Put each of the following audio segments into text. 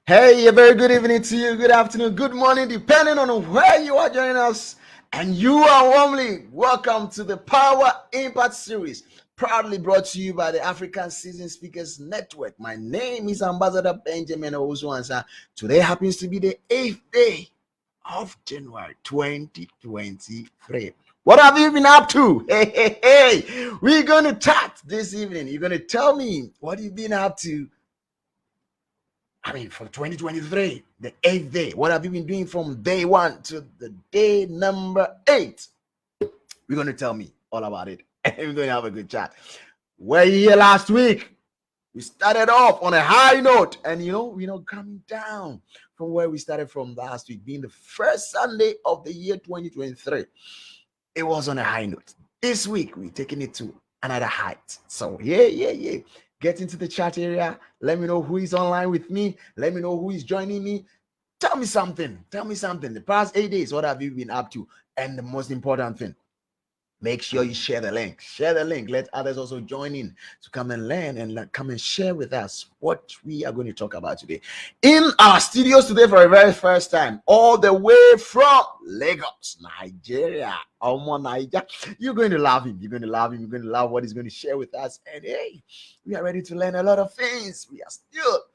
Hey, a very good evening to you, good afternoon, good morning, depending on where you are joining us. And you are warmly welcome to the Power Impact Series, proudly brought to you by the African Seasoned Speakers Network. My name is Ambassador Benjamin Owusu-Ansah. Today happens to be the 8th day of January 2023. What have you been up to? Hey. We're going to chat this evening. You're going to tell me what you've been up to. For 2023, the 8th day, what have you been doing from day 1 to the day number 8? You're going to tell me all about it. And we're going to have a good chat. We're here last week. We started off on a high note, and coming down from where we started from last week, being the first Sunday of the year 2023. It was on a high note. This week, we're taking it to another height. So, yeah. Get into the chat area. Let me know who is online with me. Let me know who is joining me. Tell me something. The past 8 days, what have you been up to? And the most important thing, make sure you share the link. Let others also join in to come and learn and come and share with us what we are going to talk about today. In our studios today for the very first time, all the way from Lagos, Nigeria. Niger. You're going to love him. You're going to love what he's going to share with us. And hey, we are ready to learn a lot of things. We are still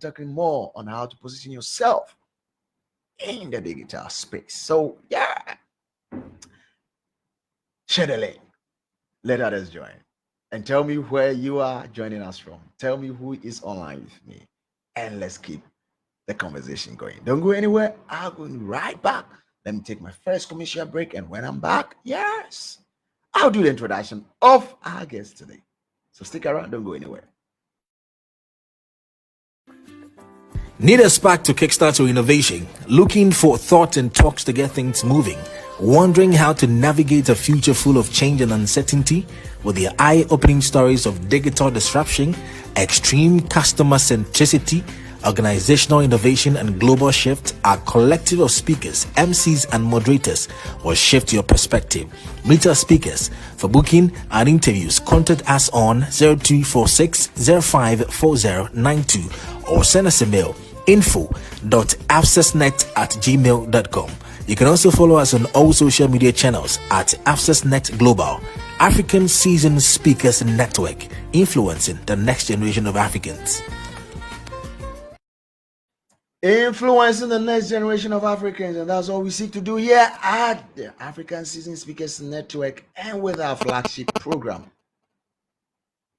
talking more on how to position yourself in the digital space. So yeah. Share the link. Let others join. And tell me where you are joining us from. Tell me who is online with me. And let's keep the conversation going. Don't go anywhere. I'll go right back. Let me take my first commercial break. And when I'm back, yes, I'll do the introduction of our guest today. So stick around. Don't go anywhere. Need a spark to kickstart your innovation? Looking for thought and talks to get things moving? Wondering how to navigate a future full of change and uncertainty? With the eye-opening stories of digital disruption, extreme customer centricity, organizational innovation, and global shift, our collective of speakers, MCs, and moderators will shift your perspective. Meet our speakers. For booking and interviews, contact us on 0246 054092 or send us a mail info.afsesnet@gmail.com. You can also follow us on all social media channels at AfsesNet Global, African Seasoned Speakers Network, influencing the next generation of Africans. Influencing the next generation of Africans, and that's what we seek to do here at the African Seasoned Speakers Network and with our flagship program,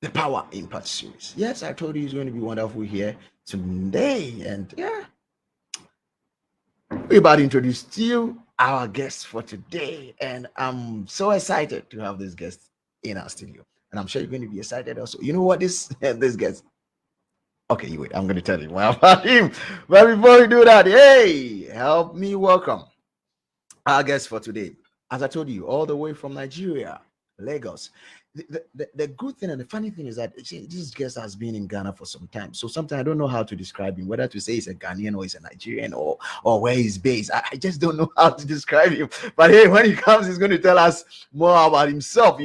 the Power Impact Series. Yes, I told you it's going to be wonderful here today, and yeah, we're about to introduce to you our guest for today, and I'm so excited to have this guest in our studio, and I'm sure you're going to be excited also. You know what this guest? Okay, you wait. I'm going to tell you more about him, but before we do that, hey, help me welcome our guest for today. As I told you, all the way from Nigeria, Lagos. The good thing and the funny thing is that this guest has been in Ghana for some time. So sometimes I don't know how to describe him, whether to say he's a Ghanaian or he's a Nigerian or where he's based. I just don't know how to describe him. But hey, when he comes, he's going to tell us more about himself,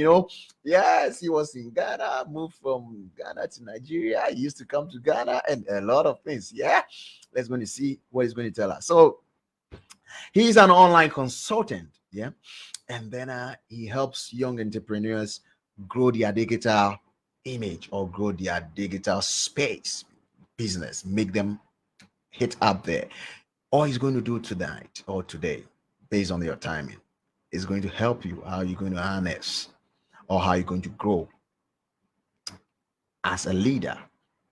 Yes, he was in Ghana, moved from Ghana to Nigeria. He used to come to Ghana and a lot of things. Yeah, let's going to see what he's going to tell us. So he's an online consultant. Yeah. And then he helps young entrepreneurs grow their digital image or grow their digital space business, make them hit up there. All he's going to do tonight or today, based on your timing, is going to help you how you're going to harness or how you're going to grow as a leader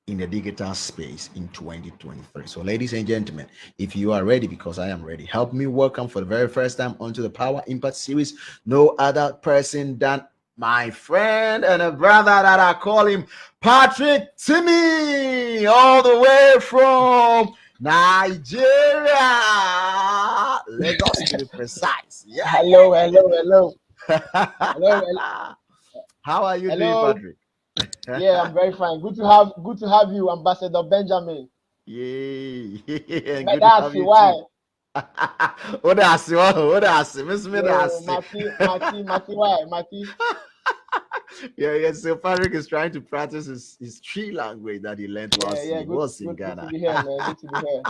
in the digital space in 2023. So ladies and gentlemen, if you are ready, because I am ready, help me welcome for the very first time onto the Power Impact Series, no other person than my friend and a brother that I call him Patrick Timmy, all the way from Nigeria, Lagos to be precise. Yeah. Hello. How are you doing, Patrick? Yeah, I'm very fine. Good to have you, Ambassador Benjamin. Yay. But that's why. What that's Miss Mati, why? Mati. Yeah. So Patrick is trying to practice his tree language that he learned Yeah, whilst yeah. he Good, was in good to Ghana. be here, man. Good to be here.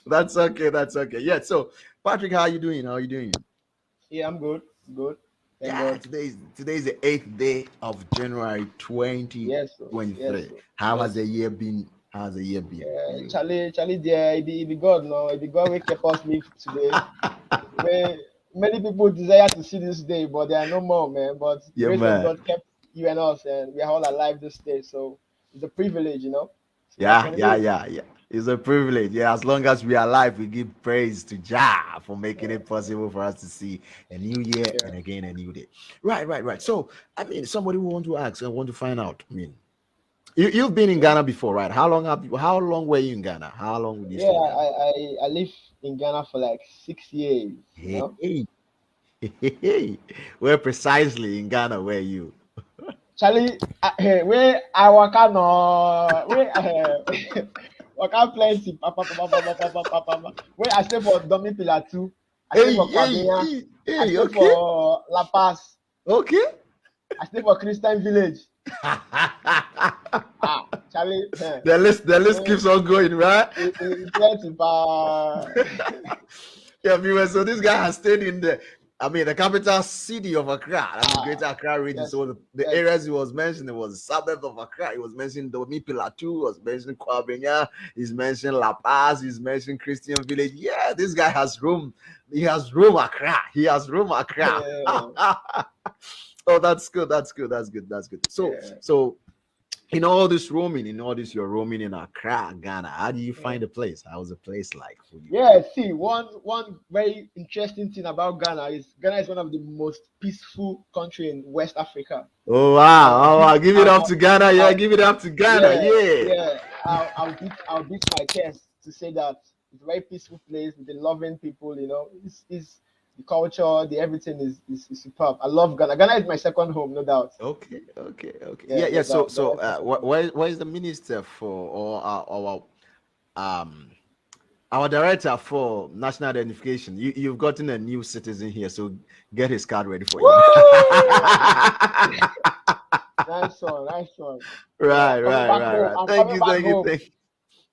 That's okay. That's okay. Yeah. So Patrick, how you doing? How you doing? Yeah, I'm good. Good. Thank Yeah, God. today's the 8th day of January Yes, sir. Yes, 2023. sir. How has Yes. the year been? How's the year been for Yeah, you? Charlie, there, it be God now. It be God wake kept us live today. Where many people desire to see this day, but they are no more, man. But the Yeah, grace of man. God kept you and us, and we are all alive this day. So it's a privilege, you know. So what Yeah, can we yeah, do? yeah, yeah. It's a privilege. Yeah, as long as we are alive, we give praise to Jah for making it possible for us to see a new year Yeah. and again a new day. Right, right, right. So, I mean, somebody will want to ask, I want to find out. I mean, you've been in Yeah. Ghana before, right? How long were you in Ghana? How long did you Yeah. stay in Ghana? I live in Ghana for like 6 years. You Hey, know. hey, hey. Where precisely in Ghana were you? Charlie, where I waka no, where waka plenty, where I stay for Domi Pillar 2, I stay Hey, for hey, Kwabena, hey, I hey, stay okay, for La Paz, okay. I stay for Christian Village. Charlie, The list where keeps on going, right? it plenty, but Yeah, viewers. So this guy has stayed in the capital city of Accra. That's the ah, Greater Accra region. yes, So the yes, areas he was mentioning was the suburbs of Accra. He was mentioning Domi Pilatu, he was mentioning Kwabenya, he's mentioned La Paz, he's mentioned Christian Village. Yeah, this guy has room. He has room Accra. He has room Accra. yeah, Oh, that's good. That's good. That's good. That's good. So, yeah. so in all this, you're roaming in Accra, Ghana. How do you find the place? How's the place like for you? Yeah, see, one very interesting thing about Ghana is one of the most peaceful country in West Africa. Oh wow! I'll Oh beat wow! Give it up to Ghana, yeah! I'll, Give it up to Ghana, yeah, yeah! yeah. I'll beat my chest to say that it's a very peaceful place with the loving people. You know, it's the culture, the everything is superb. I love Ghana. Ghana is my second home, no doubt. Okay, okay, okay. Yeah, Yeah, no yeah. So, doubt. Ghana so, is my uh, second home. where is the minister for or um our director for national identification? You've gotten a new citizen here, so get his card ready for him. Woo! Nice one, nice one. Yeah, Right, right, right, right. I'm Thank coming you, back thank you, home. thank you.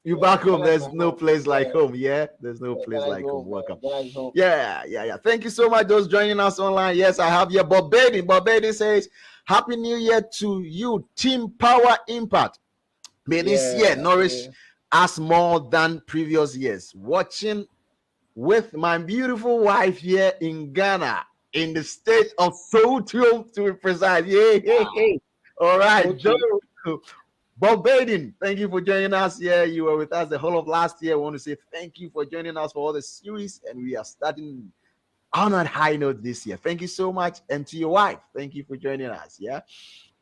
You Yeah, back home. Ghana is my There's no home. place like Yeah, home. Yeah, there's no yeah, place Ghana is like home. home, Welcome. man. Ghana is home. Yeah, yeah, yeah. Thank you so much, those joining us online. Yes, I have here Bob Baden. Bob Baden says, Happy New Year to you, Team Power Impact. May this Yeah, year nourish us more than previous years. Watching with my beautiful wife here in Ghana, in the state of Soto, to be precise. Yeah, yeah, ah, yeah. All so right, Joe. true. Bob Baden, thank you for joining us. Yeah, you were with us the whole of last year. I want to say thank you for joining us for all the series, and we are starting on a high note this year. Thank you so much. And to your wife, thank you for joining us. Yeah.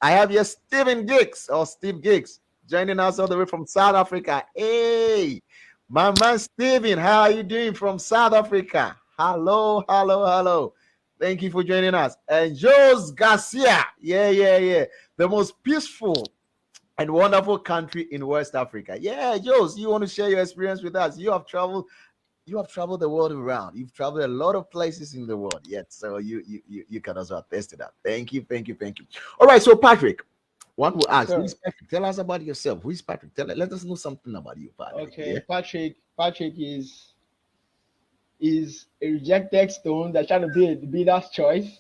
I have here Stephen Giggs or Steve Giggs joining us all the way from South Africa. Hey, my man Stephen, how are you doing from South Africa? Hello, hello, hello. Thank you for joining us. And Jose Garcia. Yeah, yeah, yeah. The most peaceful and wonderful country in West Africa. Yeah, Jose, you want to share your experience with us? You have traveled the world around. You've traveled a lot of places in the world. Yet, so you can also attest to that. Thank you, thank you, thank you. All right, so Patrick, one will Yes, ask, who sir. is Patrick? Tell us about yourself. Who is Patrick? Let us know something about you, Patrick. Okay, Yeah. Patrick is a rejected stone that's trying to be a builder's choice.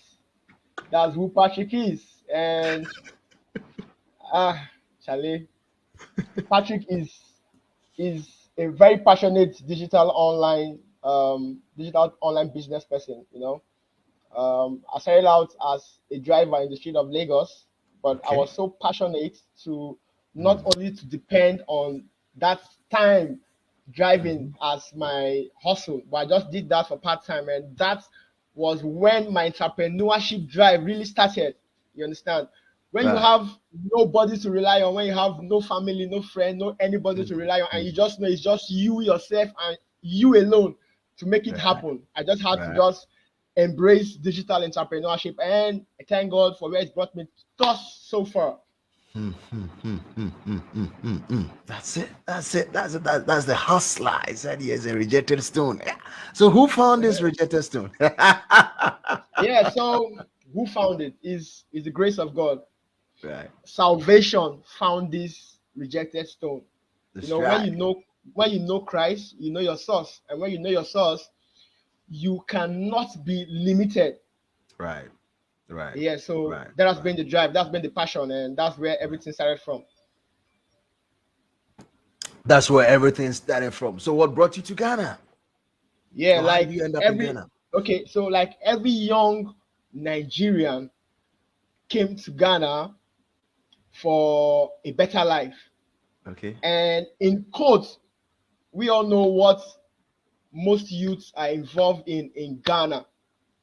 That's who Patrick is. And Charlie, Patrick is a very passionate digital online business person. You know, I started out as a driver in the street of Lagos, but I Okay. was so passionate to not Mm, only to depend on that time driving mhm. as my hustle, but I just did that for part time, and that was when my entrepreneurship drive really started. You understand? When you Right. have nobody to rely on, when you have no family, no friend, no anybody to Mhm, rely on, and you mhm. just know it's just you yourself and you alone to make it Right. happen. I just had to Right. just embrace digital entrepreneurship, and I thank God for where it's brought me thus so far. Mm, mm, mm, mm, mm, mm, That's it. That's it. That's it. That's the hustler. I said he is a rejected stone. Yeah. So who found this rejected stone? Yeah, so who found it is the grace of God. Right. Salvation found this rejected stone. That's You know, right. when you know Christ, you know your source, and when you know your source, you cannot be limited. Right. Right. Yeah, so Right. that has Right. been the drive, that's been the passion, and that's where everything started from. That's where everything started from. So what brought you to Ghana? Yeah, Or how did like you end up in every Ghana? okay, so like every young Nigerian came to Ghana for a better life. Okay. And in quotes, we all know what most youths are involved in Ghana.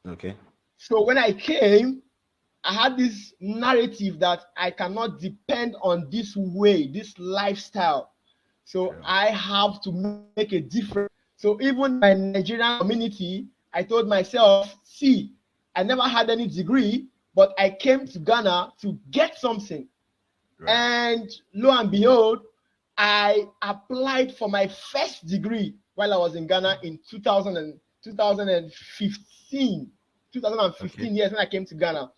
Okay. So when I came, I had this narrative that I cannot depend on this way, this lifestyle. So Sure. I have to make a difference. So even my Nigerian community, I told myself, see, I never had any degree, but I came to Ghana to get something. Right. And lo and behold, I applied for my first degree while I was in Ghana in 2015. 2015 Okay. years when I came to Ghana.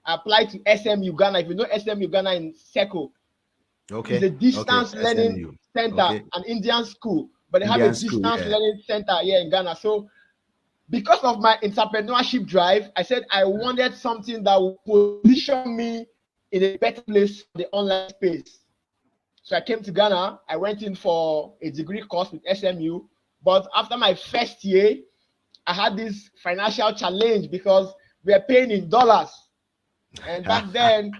I applied to SMU Ghana. If you know SMU Ghana in Seko, it's Okay. a Okay. distance learning SMU. center, Okay. an Indian school, but they have a Indian school. distance Yeah. learning center here in Ghana. So because of my entrepreneurship drive, I said I wanted something that would position me in a better place for the online space. So I came to Ghana. I went in for a degree course with SMU. But after my first year, I had this financial challenge because we are paying in dollars. And back then,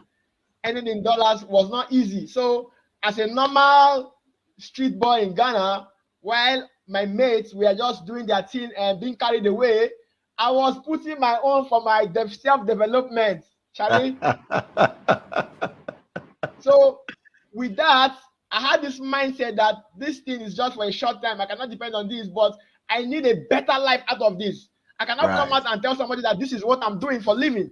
earning in dollars was not easy. So as a normal street boy in Ghana, while my mates were just doing their thing and being carried away, I was putting my own for my self-development, Charlie. So with that, I had this mindset that this thing is just for a short time. I cannot depend on this, but I need a better life out of this. I cannot come Right. out and tell somebody that this is what I'm doing for living.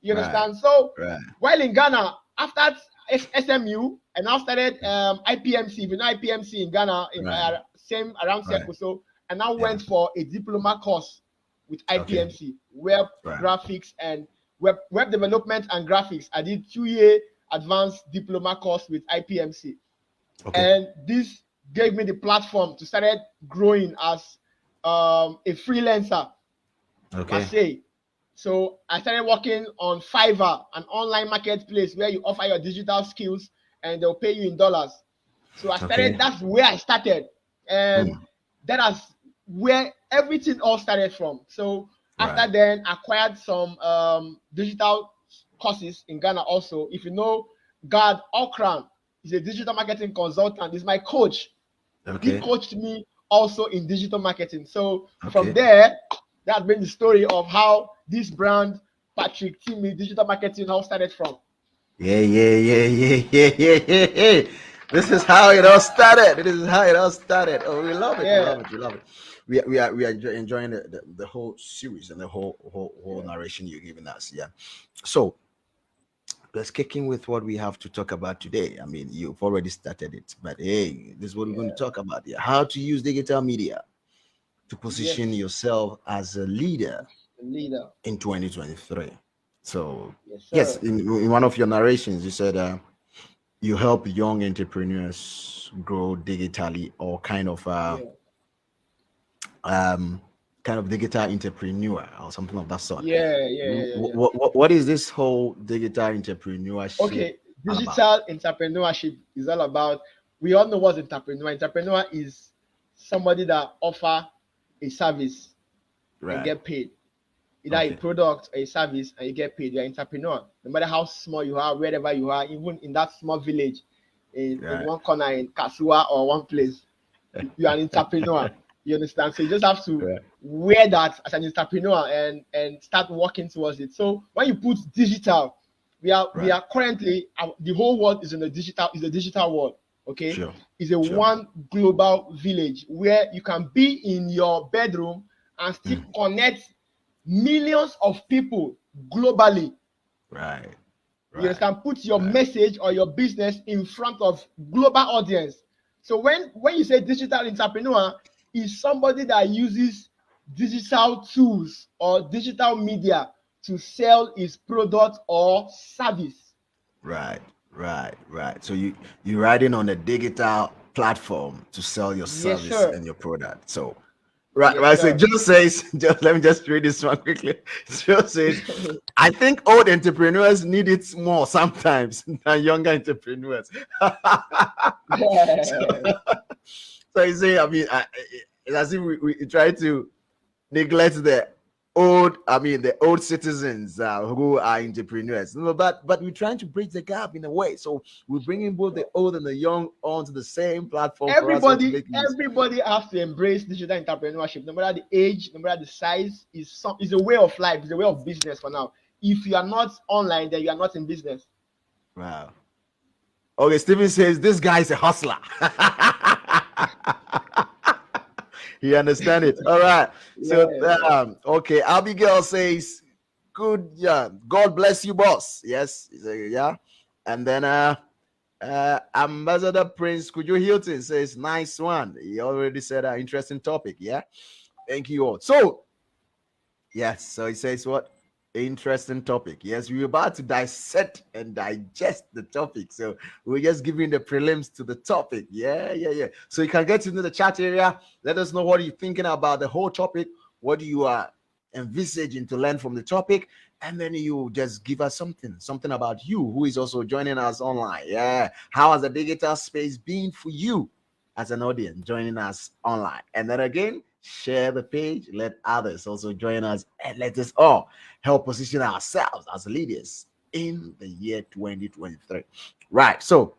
You Right. understand? So Right. while in Ghana, after SMU, I now started IPMC. If you know IPMC in Ghana, in Right. same around Right. Circle. So I now Yeah. went for a diploma course with Okay. IPMC, web Right. graphics and web development and graphics. I did 2-year advanced diploma course with IPMC. Okay. And this gave me the platform to start growing as a freelancer, per Okay. se. So I started working on Fiverr, an online marketplace where you offer your digital skills and they'll pay you in dollars. So I started, Okay. that's where I started. And that is where everything all started from. So after Right. then, I acquired some digital courses in Ghana also. If you know Gad Okran, he's a digital marketing consultant. He's my coach. He Okay. coached me also in digital marketing. So Okay. from there, that's been the story of how this brand, Patrick Timmy Digital Marketing, all started from. Yeah. This is how it all started. This is how it all started. Oh, we love it. We Yeah, love it. We love it. We are enjoying the whole series and the whole narration you're giving us. Yeah. So let's kick in with what we have to talk about today. I mean, you've already started it, but hey, this is what we're going to talk about here. How to use digital media to position yes, yourself as a leader the leader. in 2023. So Yes, yes, sir. in one of your narrations, you said you help young entrepreneurs grow digitally, or Yeah, kind of digital entrepreneur or something of that sort. yeah. What is this whole digital entrepreneurship Okay, all about? digital entrepreneurship is all about, we all know what entrepreneur. Entrepreneur is somebody that offer a service and Right. get paid. Either a Okay. product or a service and you get paid. You're an entrepreneur. No matter how small you are, wherever you are, even in that small village, in Right. one corner in Kasua or one place, you are an entrepreneur. You understand? So you just have to Right. wear that as an entrepreneur and start working towards it. So when you put digital, we are Right. currently, the whole world is in a digital world. Okay, Sure. it's a Sure. one global village where you can be in your bedroom and still connect millions of people globally. Right. You Right. understand? Put your Right. message or your business in front of global audience. So when you say digital entrepreneur, is somebody that uses digital tools or digital media to sell his product or service. Right, right. So you're riding on a digital platform to sell your Yes, service sir. and your product. So right, Yes, right. So sir. Joe says, just let me just read this one quickly. Joe says, I think old entrepreneurs need it more sometimes than younger entrepreneurs. so, Yeah. so you say, I mean, it's as if we try to neglect the old citizens who are entrepreneurs. No, but we're trying to bridge the gap in a way. So we're bringing both the old and the young onto the same platform for us all to everybody make use. everybody has to embrace digital entrepreneurship, no matter the age, no matter the size. Is a way of life, it's a way of business for now. If you are not online, then you are not in business. Wow. Okay, Stephen says this guy is a hustler. He understand it. All right. So Yeah. okay, Abigail says, good, yeah. God bless you, boss. Yes, yeah. And then Ambassador Prince Kujo Hilton says, nice one. He already said an interesting topic. Yeah. Thank you all. So, yes, so he says what? Interesting topic. Yes, we're about to dissect and digest the topic. So we're just giving the prelims to the topic. Yeah. So you can get into the chat area. Let us know what you're thinking about the whole topic. What you are envisaging to learn from the topic, and then you just give us something about you who is also joining us online. Yeah, how has the digital space been for you as an audience joining us online? And then again, share the page, let others also join us, and let us all help position ourselves as leaders in the year 2023. Right. So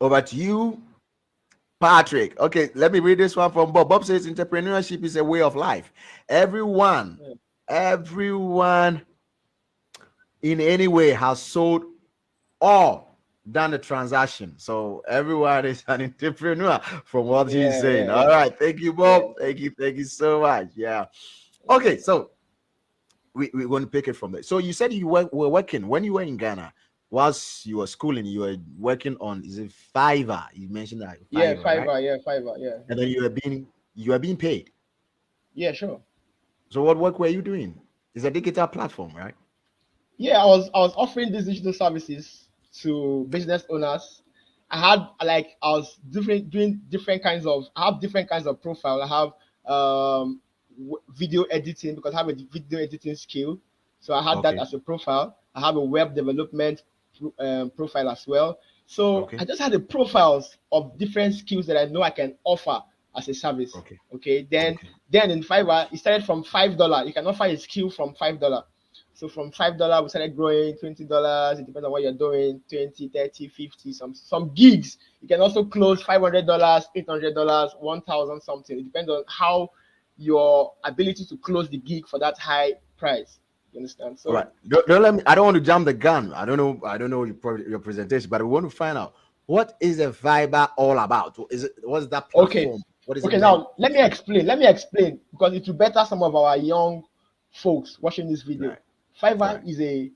over to you, Patrick. Okay, let me read this one from Bob. Bob says entrepreneurship is a way of life. Everyone in any way has sold or done the transaction. So everyone is an entrepreneur from what he's saying. All Yeah. right. Thank you, Yeah. Bob. Thank you so much. Yeah. Okay, so we're going to pick it from there. So you said you were working when you were in Ghana, whilst you were schooling, you were working on, is it Fiverr? You mentioned that Yeah, Fiverr, right? Fiverr. Yeah, Fiverr. Yeah. And then you are being paid. Yeah, sure. So what work were you doing? It's a digital platform, right? Yeah, I was offering these digital services to business owners. I was different doing different kinds of I have different kinds of profile. I have video editing because I have a video editing skill. So I had that Okay. as a profile. I have a web development profile as well. So Okay. I just had the profiles of different skills that I know I can offer as a service. Okay. Okay. Then Okay. then in Fiverr, it started from $5. You can offer a skill from $5. So from $5, we started growing $20. It depends on what you're doing, 20, 30, 50, some gigs. You can also close $500, $800, 1,000 something. It depends on how your ability to close the gig for that high price. You understand? All right. So Don't let me. I don't want to jump the gun. I don't know. I don't know your presentation, but we want to find out what is a Fiverr all about. Is it? What is that okay. platform? What is it Okay, meant now let me for? explain. Let me explain because it will better some of our young folks watching this video. Right. Fiverr Right. is a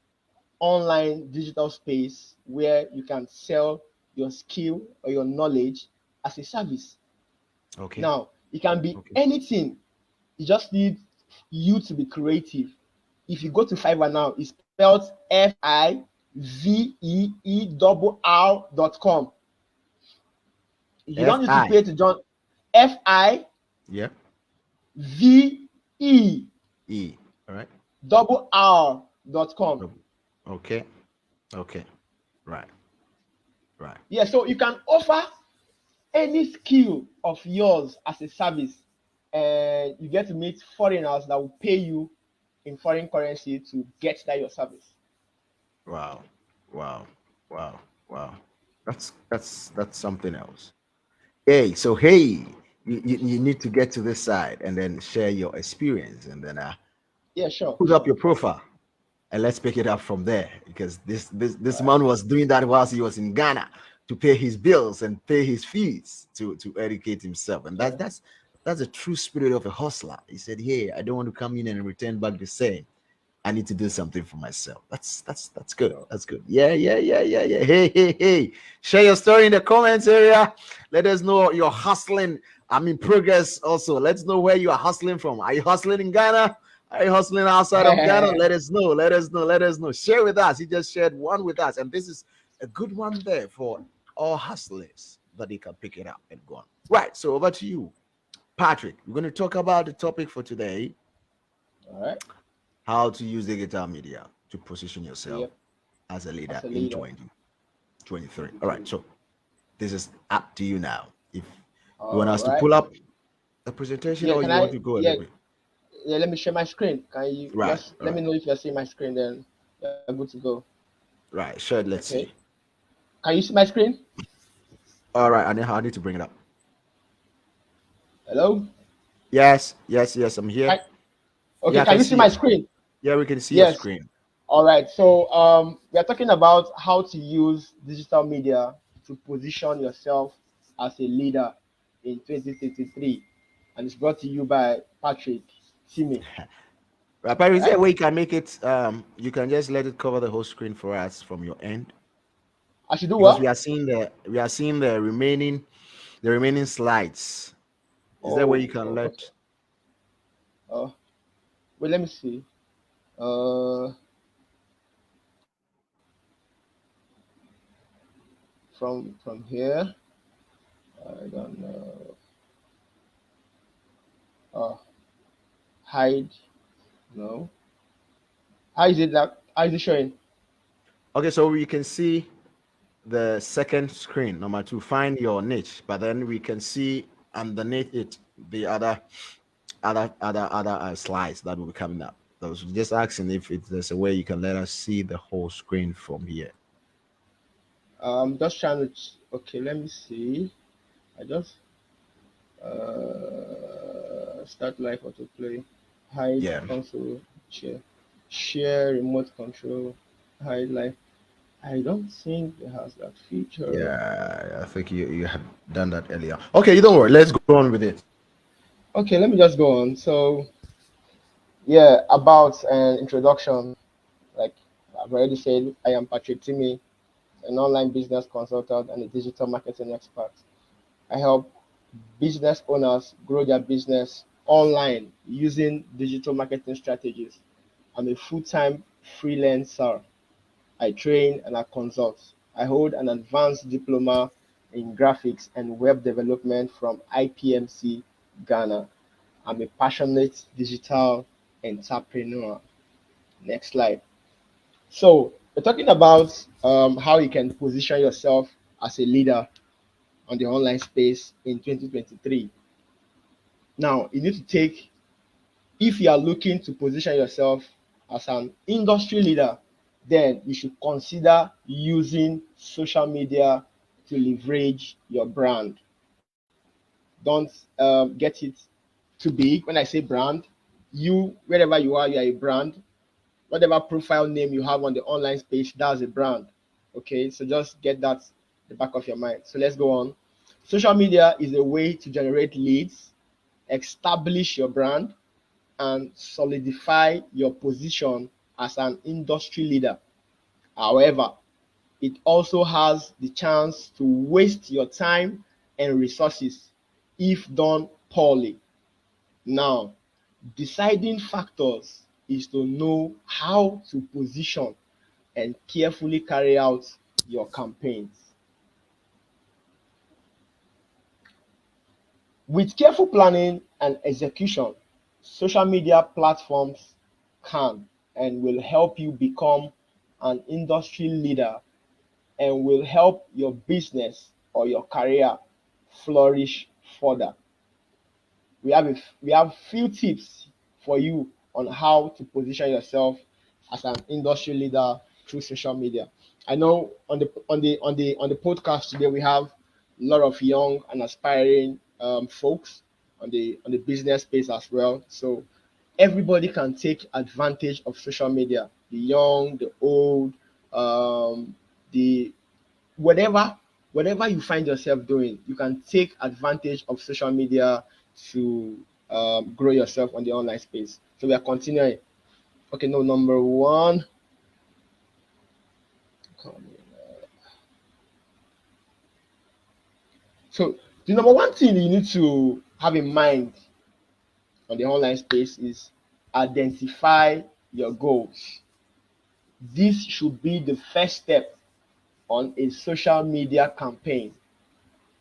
online digital space where you can sell your skill or your knowledge as a service. Okay. Now, it can be Okay. anything. You just need you to be creative. If you go to Fiverr now, it's spelled FIVEER.com. You don't need to FI. pay to join. FIVE Yeah. E. All right. R.com. Okay. Okay. Right. Right. Yeah, so you can offer any skill of yours as a service, and you get to meet foreigners that will pay you in foreign currency to get that your service. Wow. Wow. Wow. Wow. That's something else. Hey, so hey, you need to get to this side and then share your experience, and then Yeah, sure, put up sure. your profile, and let's pick it up from there, because this man was doing that whilst he was in Ghana to pay his bills and pay his fees to educate himself, and Yeah. that's a true spirit of a hustler. He said, hey, I don't want to come in and return back the same. I need to do something for myself. That's good. Sure. That's good. Yeah. Hey. Share your story in the comments area. Let us know you're hustling. I'm in progress also. Let's know where you are hustling from. Are you hustling in Ghana? Are you hustling outside of Ghana? Let us know. Let us know. Let us know. Share with us. He just shared one with us, and this is a good one there for all hustlers that they can pick it up and go on. Right. So over to you, Patrick. We're going to talk about the topic for today: All right. how to use digital media to position yourself Yep. as a leader As a in leader. 2023. All right. So this is up to you now. If you want All us to right. pull up the presentation, Yeah. or Can you want I? to go a Yeah. little bit. Yeah. Let me share my screen. Can you Right. just All let right. me know if you're seeing my screen? Then you're good to go. Right. Sure. Let's Okay. see. Can you see my screen? All right. I need to bring it up. Hello. Yes. Yes. Yes. I'm here. Can, okay. Yeah, I Can can you see see my your screen? screen. Yeah, we can see your Yes. screen. All right. So we are talking about how to use digital media to position yourself as a leader in 2023, and it's brought to you by Patrick Timmy. Right, but All is there a right. way you can make it? You can just let it cover the whole screen for us from your end, I should do because what? we are seeing the remaining slides. Is there a way you Oh, can oh, okay. let? Uh, wait, let me see. Uh, from here, I don't know. Uh, hide. No. How is it that? How is it showing? Okay, so we can see the second screen, number two. Find your niche, but then we can see underneath it the other slides that will be coming up. I was just asking if there's a way you can let us see the whole screen from here. Just trying to. Okay, let me see. I just start live autoplay, hide Yeah, console, share remote control, hide live. I don't think it has that feature. yeah, I think you had done that earlier. Okay, you don't worry. Let's go on with it. Okay, let me just go on. So yeah, about an introduction. Like I've already said, I am Patrick Timmy, an online business consultant and a digital marketing expert. I help business owners grow their business online using digital marketing strategies. I'm a full time freelancer. I train and I consult. I hold an advanced diploma in graphics and web development from IPMC Ghana. I'm a passionate digital entrepreneur. Next slide. So, we're talking about how you can position yourself as a leader on the online space in 2023. Now, you need to take, if you are looking to position yourself as an industry leader, then you should consider using social media to leverage your brand. Don't get it too big. When I say brand, you, wherever you are a brand. Whatever profile name you have on the online space, that's a brand. Okay, so just get that the back of your mind. So let's go on. Social media is a way to generate leads, establish your brand, and solidify your position as an industry leader. However, it also has the chance to waste your time and resources if done poorly. Now, deciding factors is to know how to position and carefully carry out your campaigns. With careful planning and execution, social media platforms can and will help you become an industry leader and will help your business or your career flourish further. We have few tips for you on how to position yourself as an industry leader through social media. I know on the podcast today we have a lot of young and aspiring folks on the business space as well. So everybody can take advantage of social media. The young, the old, the whatever whatever you find yourself doing, you can take advantage of social media to grow yourself on the online space. So we are continuing. Okay, no, number one. So the number one thing you need to have in mind on the online space is identify your goals. This should be the first step on a social media campaign.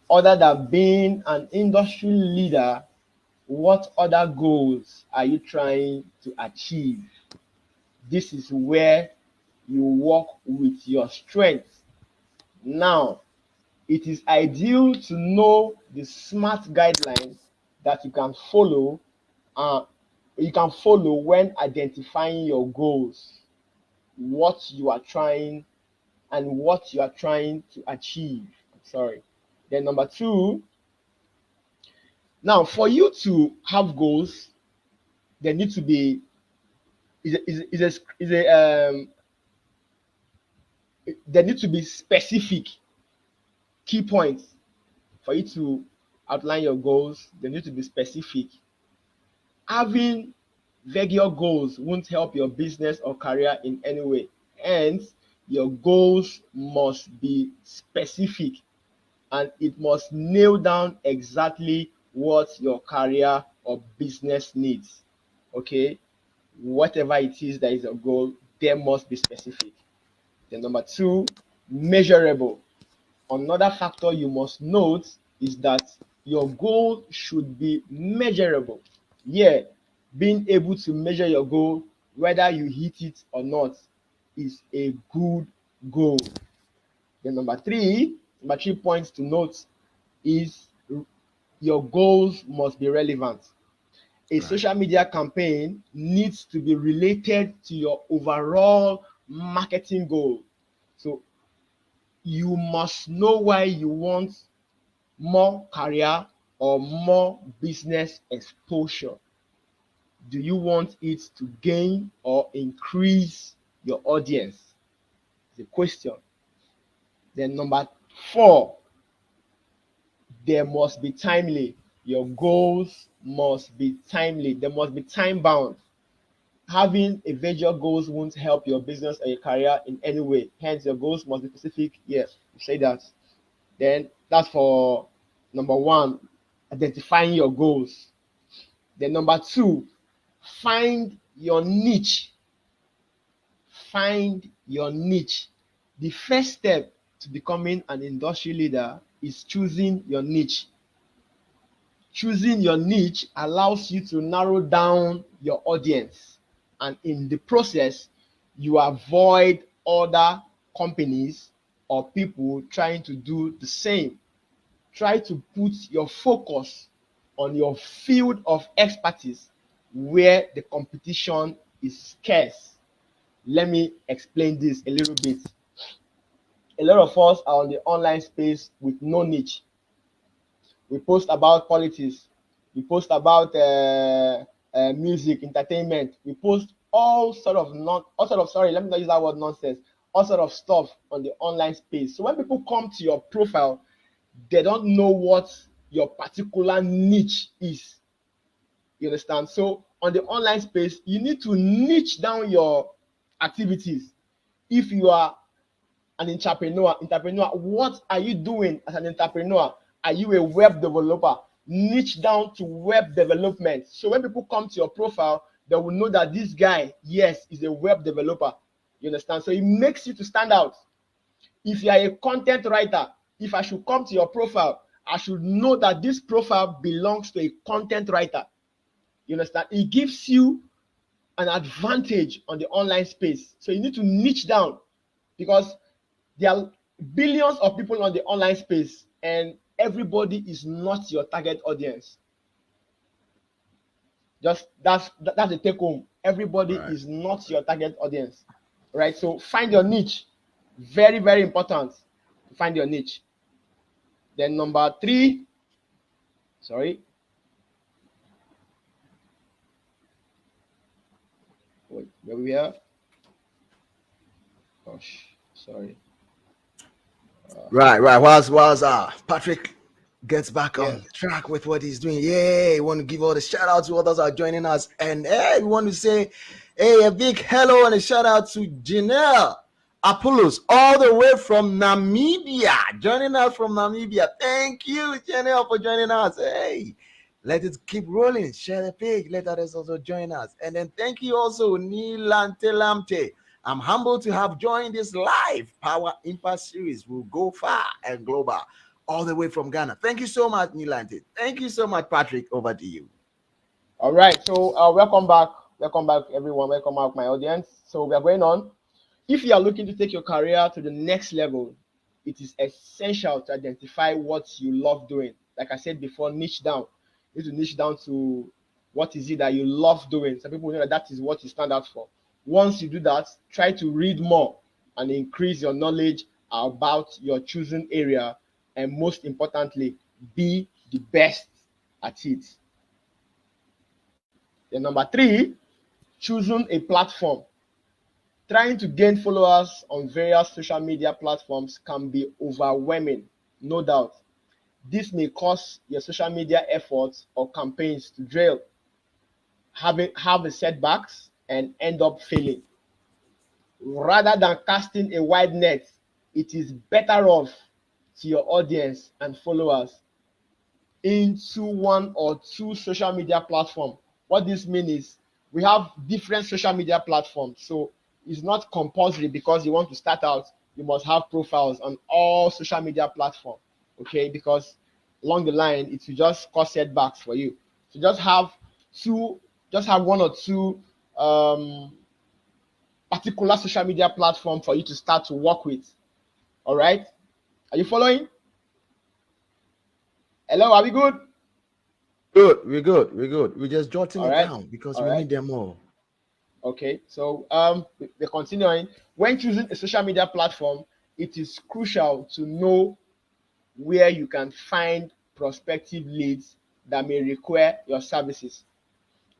Other than being an industry leader, what other goals are you trying to achieve? This is where you work with your strengths. Now, it is ideal to know the SMART guidelines that you can follow when identifying your goals, what you are trying to achieve. Sorry. Then number 2, now for you to have goals, there need to be there need to be specific key points for you to outline your goals. They need to be specific. Having vague goals won't help your business or career in any way. Hence, your goals must be specific and it must nail down exactly what your career or business needs. Okay, whatever it is that is a goal, there must be specific. Then number 2, measurable. Another factor you must note is that your goal should be measurable. Yeah, being able to measure your goal, whether you hit it or not, is a good goal. Then number 3 points to note is your goals must be relevant. A social media campaign needs to be related to your overall marketing goal. So you must know why you want more career or more business exposure. Do you want it to gain or increase your audience? The question. Then number 4, there must be timely. Your goals must be timely. They must be time bound. Having a visual goals won't help your business or your career in any way. Hence, your goals must be specific. Yes, you say that. Then that's for number 1, identifying your goals. Then number 2, find your niche. Find your niche. The first step to becoming an industry leader is choosing your niche. Choosing your niche allows you to narrow down your audience, and in the process, you avoid other companies or people trying to do the same. Try to put your focus on your field of expertise where the competition is scarce. Let me explain this a little bit. A lot of us are on the online space with no niche. We post about politics. We post about music, entertainment. We post all sort of nonsense. All sort of stuff on the online space. So when people come to your profile, they don't know what your particular niche is. You understand? So on the online space, you need to niche down your activities. If you are an entrepreneur, what are you doing as an entrepreneur? Are you a web developer? Niche down to web development. So when people come to your profile, they will know that this guy, yes, is a web developer. You understand? So it makes you to stand out. If you are a content writer, if I should come to your profile, I should know that this profile belongs to a content writer. You understand? It gives you an advantage on the online space. So you need to niche down, because there are billions of people on the online space and everybody is not your target audience. Just that's the take home. Everybody is not your target audience, right? So find your niche. Very, very important to find your niche. Then number 3, sorry. Wait, where we are? Gosh, sorry. Right. Whilst Patrick gets back on track with what he's doing. Yeah, we want to give all the shout out to others who are joining us. And we want to say, a big hello and a shout out to Janelle Apollos, all the way from Namibia, joining us from Namibia. Thank you, Janelle, for joining us. Hey, Let it keep rolling. Share the page. Let others also join us. And then thank you also, Nilante Lamte. I'm humbled to have joined this live Power Impact series. We'll go far and global, all the way from Ghana. Thank you so much, Nilante. Thank you so much, Patrick. Over to you. All right. So welcome back. Welcome back, everyone. Welcome back, my audience. So we are going on. If you are looking to take your career to the next level, it is essential to identify what you love doing. Like I said before, niche down. You need to niche down to what is it that you love doing. Some people know that is what you stand out for. Once you do that, try to read more and increase your knowledge about your chosen area. And most importantly, be the best at it. Then number 3, choosing a platform. Trying to gain followers on various social media platforms can be overwhelming, no doubt. This may cause your social media efforts or campaigns to derail, have setbacks, and end up failing. Rather than casting a wide net, it is better off to your audience and followers into 1 or 2 social media platforms. What this means is we have different social media platforms. So it's not compulsory because you want to start out, you must have profiles on all social media platforms. Okay, because along the line it will just cause setbacks for you. So just have 1 or 2 particular social media platform for you to start to work with. All right, are you following? Hello, are we good? Good, we're good, we're just jotting All it right. down because All we right. need them all. Okay, so we're continuing. When choosing a social media platform, it is crucial to know where you can find prospective leads that may require your services.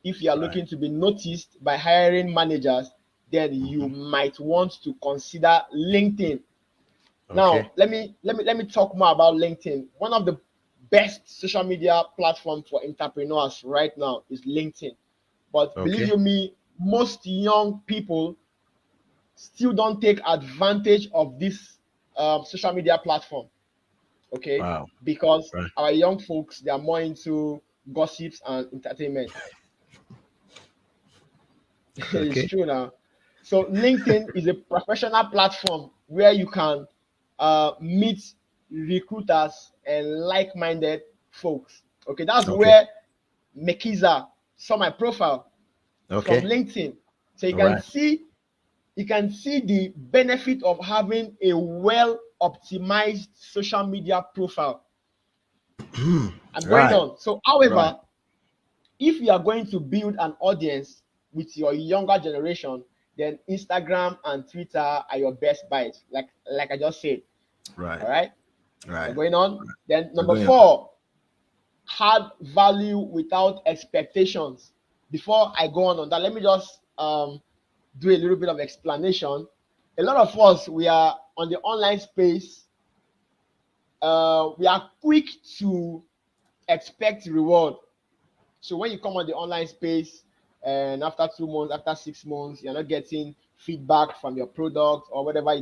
If you are looking to be noticed by hiring managers, then you might want to consider LinkedIn. Now, let me talk more about LinkedIn. One of the best social media platforms for entrepreneurs right now is LinkedIn. But believe you me, most young people still don't take advantage of this social media platform. Okay, Wow. because our young folks, they are more into gossips and entertainment. It's true now. So LinkedIn is a professional platform where you can meet recruiters and like-minded folks. Okay, that's where Mekiza saw my profile from LinkedIn. So you can see the benefit of having a well-optimized social media profile. I'm going on. So, however, if you are going to build an audience with your younger generation, then Instagram and Twitter are your best bets, like I just said. Right. All right. Right. We're going on. Then number 4, add value without expectations. Before I go on that, let me just do a little bit of explanation. A lot of us, we are on the online space. We are quick to expect reward. So when you come on the online space and after 2 months, after 6 months, you're not getting feedback from your product or whatever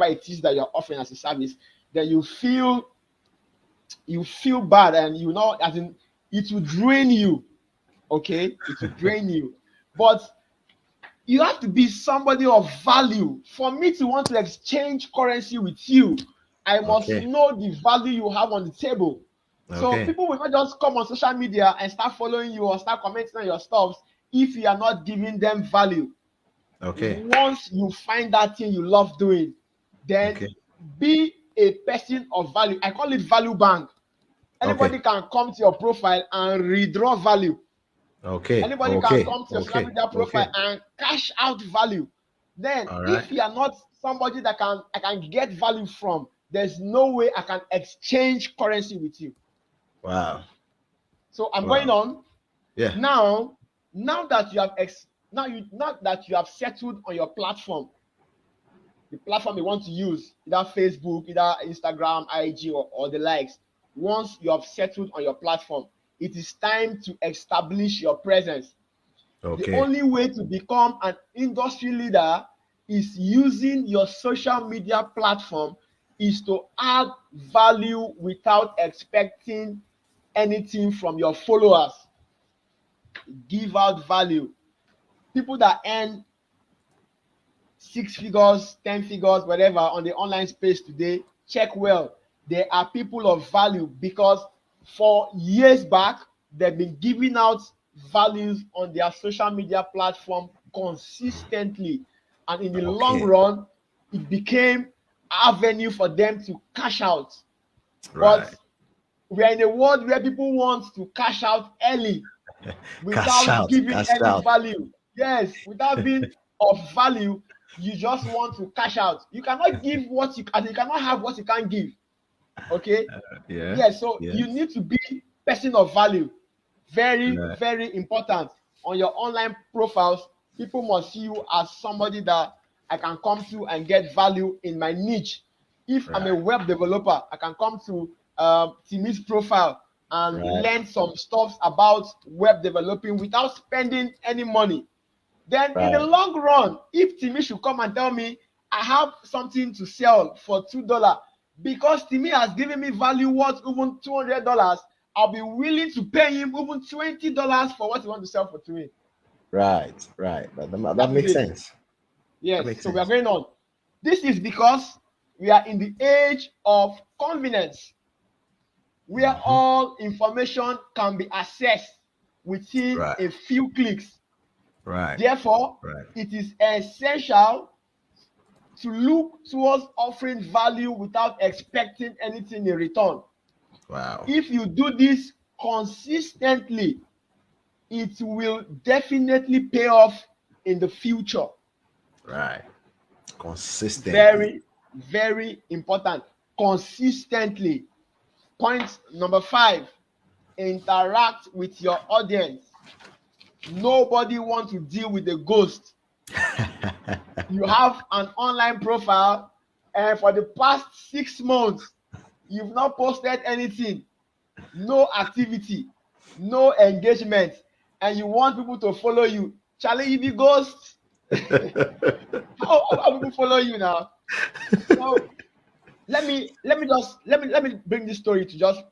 it is that you're offering as a service, then you feel bad, and as in it will drain you. Okay, it will drain you. But you have to be somebody of value. For me to want to exchange currency with you, I must know the value you have on the table. So people will not just come on social media and start following you or start commenting on your stuff if you are not giving them value. Once you find that thing you love doing, then be a person of value. I call it value bank. Anybody can come to your profile and redraw value. Anybody can come to your social media profile and cash out value. Then if you are not somebody that I can get value from, there's no way I can exchange currency with you. Wow. So I'm going on. Yeah. Now that you have settled on your platform, the platform you want to use, either Facebook, either Instagram, IG, or the likes. Once you have settled on your platform, it is time to establish your presence. The only way to become an industry leader is using your social media platform is to add value without expecting anything from your followers. Give out value. People that earn 6 figures, 10 figures, whatever on the online space today, check well. They are people of value because for years back, they've been giving out values on their social media platform consistently. And in the long run, it became avenue for them to cash out. But we are in a world where people want to cash out early without giving any value. Yes, without being of value, you just want to cash out. You cannot give what you cannot have what you can't give. Okay. So you need to be person of value. Very, very important. On your online profiles, people must see you as somebody that I can come to and get value in my niche. If I'm a web developer, I can come to Timi's profile and learn some stuff about web developing without spending any money. Then in the long run, if Timi should come and tell me I have something to sell for $2, because Timi has given me value worth even $200, I'll be willing to pay him even $20 for what he wants to sell for to me. Right. That makes sense. Yes, so we are going on. This is because we are in the age of convenience, where all information can be accessed within a few clicks. Therefore, it is essential to look towards offering value without expecting anything in return. If you do this consistently, it will definitely pay off in the future. Consistently. Very, very important. Consistently. Point number 5, interact with your audience. Nobody wants to deal with a ghost. You have an online profile, and for the past 6 months, you've not posted anything, no activity, no engagement, and you want people to follow you. Charlie, you be ghost. How people follow you now? So let me bring this story to just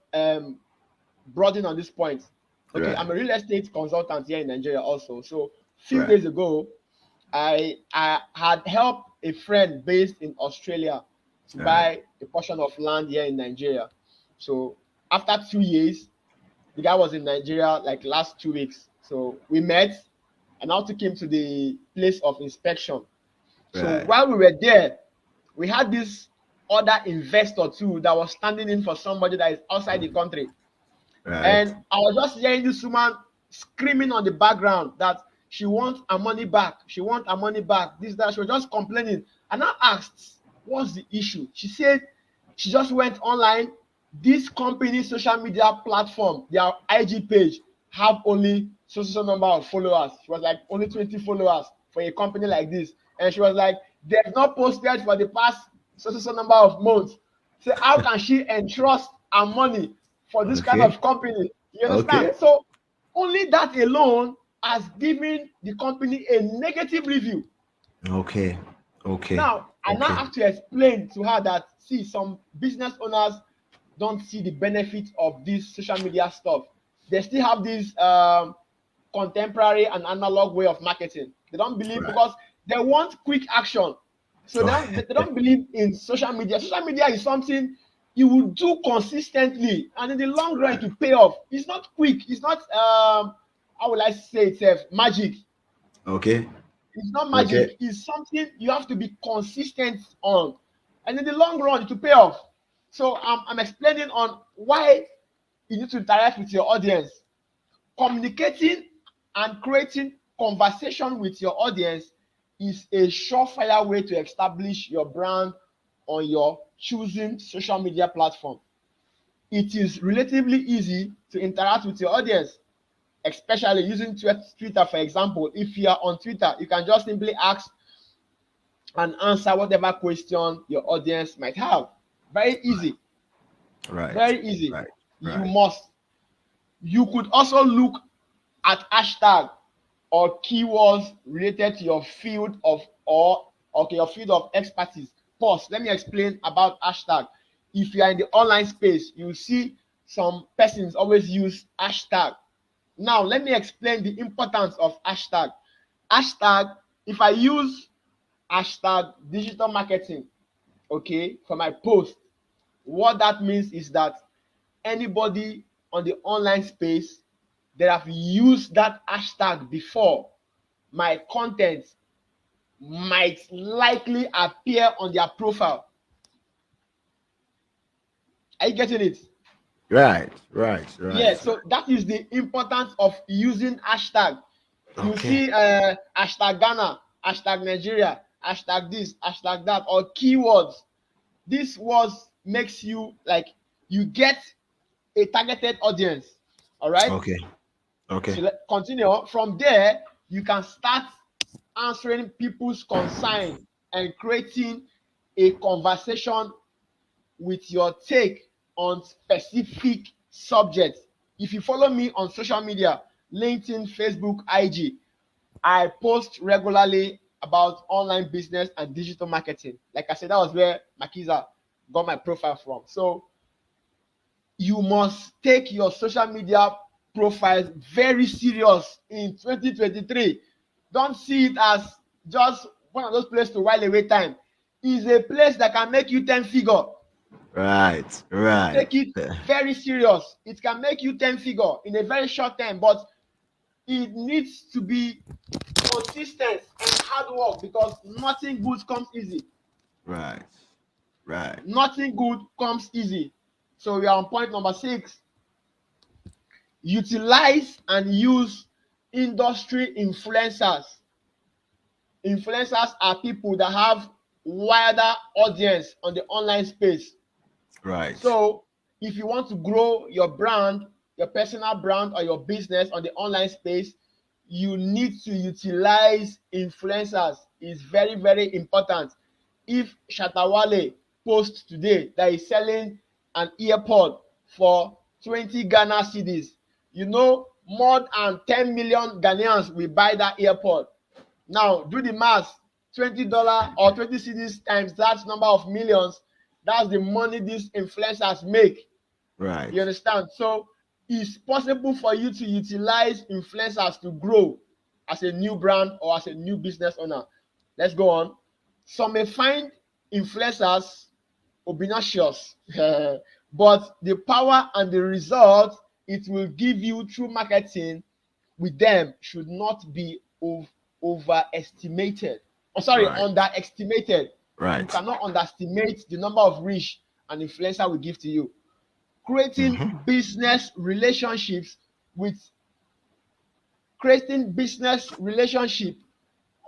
broaden on this point. Okay, I'm a real estate consultant here in Nigeria also. So a few days ago, I had helped a friend based in Australia to buy a portion of land here in Nigeria. So after 2 years, the guy was in Nigeria like last 2 weeks. So we met, and I took him to the place of inspection. So while we were there, we had this other investor too that was standing in for somebody that is outside the country. And I was just hearing this woman screaming on the background that she wants her money back. She wants her money back. This, that. She was just complaining. And I asked, what's the issue? She said she just went online. This company social media platform, their IG page, have only so number of followers. She was like, only 20 followers for a company like this. And she was like, they've not posted for the past so number of months. So how can she entrust her money for this kind of company? You understand? So only that alone has given the company a negative review. Now, I now have to explain to her that, see, some business owners don't see the benefit of this social media stuff. They still have this contemporary and analog way of marketing. They don't believe because they want quick action. So they don't believe in social media. Social media is something you will do consistently, and in the long run to pay off. It's not quick. It's not how will I say itself? Magic. It's not magic. It's something you have to be consistent on, and in the long run to pay off. So I'm explaining on why you need to interact with your audience. Communicating and creating conversation with your audience is a surefire way to establish your brand on your choosing social media platform. It is relatively easy to interact with your audience, especially using Twitter, for example. If you are on Twitter, you can just simply ask and answer whatever question your audience might have. Very easy. Very easy. You could also look at hashtag or keywords related to your field of your field of expertise. Pause. Let me explain about hashtag. If you are in the online space, you see some persons always use hashtag. Now, let me explain the importance of hashtag. Hashtag, if I use hashtag digital marketing, okay, for my post, what that means is that anybody on the online space that have used that hashtag before, my content might likely appear on their profile. Are you getting it? Right. Yeah, so that is the importance of using hashtag. You Okay. see hashtag Ghana, hashtag Nigeria, hashtag this, hashtag that, or keywords. This words makes you like you get a targeted audience. All right. Okay. So let's continue. From there, you can start answering people's concern and creating a conversation with your take on specific subjects. If you follow me on social media, LinkedIn, Facebook, IG, I post regularly about online business and digital marketing. Like I said, that was where Makiza got my profile from. So you must take your social media profiles very serious in 2023. Don't see it as just one of those places to while away time. It's a place that can make you 10-figure. Right. Take it very serious. It can make you 10-figure in a very short time, but it needs to be consistent and hard work, because nothing good comes easy. Right. Nothing good comes easy. So we are on point number 6. Utilize and use industry influencers. Influencers are people that have wider audience on the online space. Right. So if you want to grow your brand, your personal brand or your business on the online space, you need to utilize influencers. It's very, very important. If Shatawale posts today that is selling an earpod for 20 Ghana cedis, you know, more than 10 million Ghanaians will buy that earpod. Now, do the math. $20 or 20 cedis times that number of millions, that's the money these influencers make. Right. You understand? So it's possible for you to utilize influencers to grow as a new brand or as a new business owner. Let's go on. Some may find influencers obnoxious, but the power and the result it will give you through marketing with them should not be overestimated. Underestimated. Right. You cannot underestimate the number of reach an influencer will give to you. Creating business relationships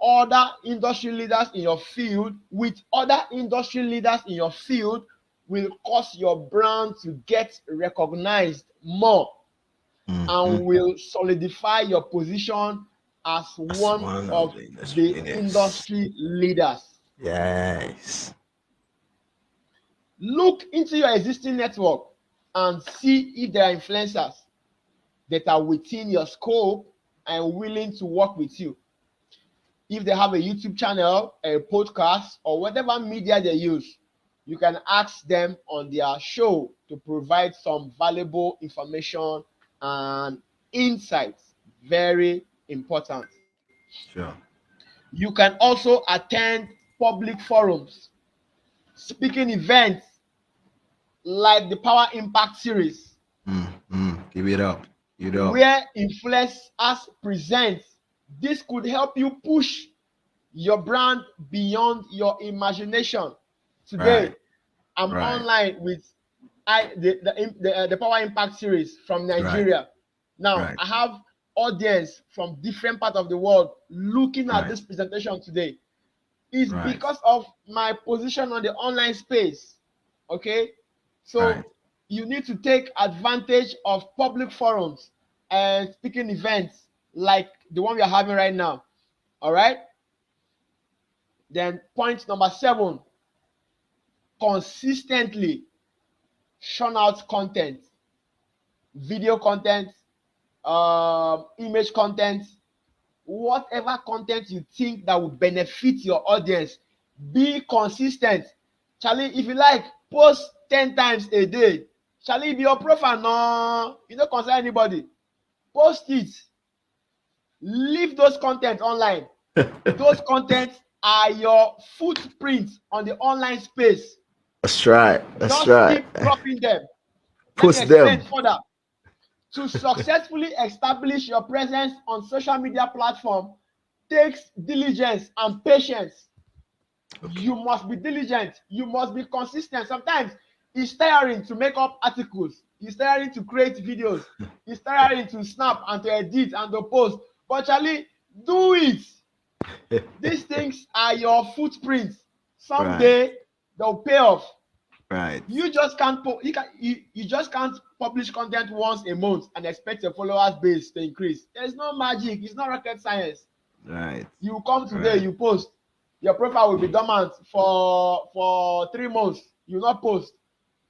other industry leaders in your field will cause your brand to get recognized more and will solidify your position as one of the industry leaders. Yes. Look into your existing network and see if there are influencers that are within your scope and willing to work with you. If they have a YouTube channel, a podcast, or whatever media they use, you can ask them on their show to provide some valuable information and insights. Very important. Sure. You can also attend public forums, speaking events like the Power Impact series, Give it up. where influencers present. This could help you push your brand beyond your imagination. Today, I'm online with the Power Impact series from Nigeria. Now, I have audience from different parts of the world looking at this presentation today. It's because of my position on the online space. Okay, so you need to take advantage of public forums and speaking events like the one we are having right now. All right. Then point number 7, consistently churn out content, video content, image content, whatever content you think that will benefit your audience. Be consistent. Charlie, if you like, post 10 times a day. Charlie, be your profile, no, you don't concern anybody. Post it. Leave those content online. Those contents are your footprint on the online space. That's right. That's Just right. keep dropping them. Let me Post explain them. further. To successfully establish your presence on social media platform takes diligence and patience. Okay. You must be diligent. You must be consistent. Sometimes it's tiring to make up articles. It's tiring to create videos. It's tiring to snap and to edit and to post. But Charlie, do it. These things are your footprints. Someday they'll pay off. Right. You just can't you just can't publish content once a month and expect your followers base to increase. There's no magic. It's not rocket science. Right. You come today, Right. you post. Your profile will be dormant for 3 months. You not post.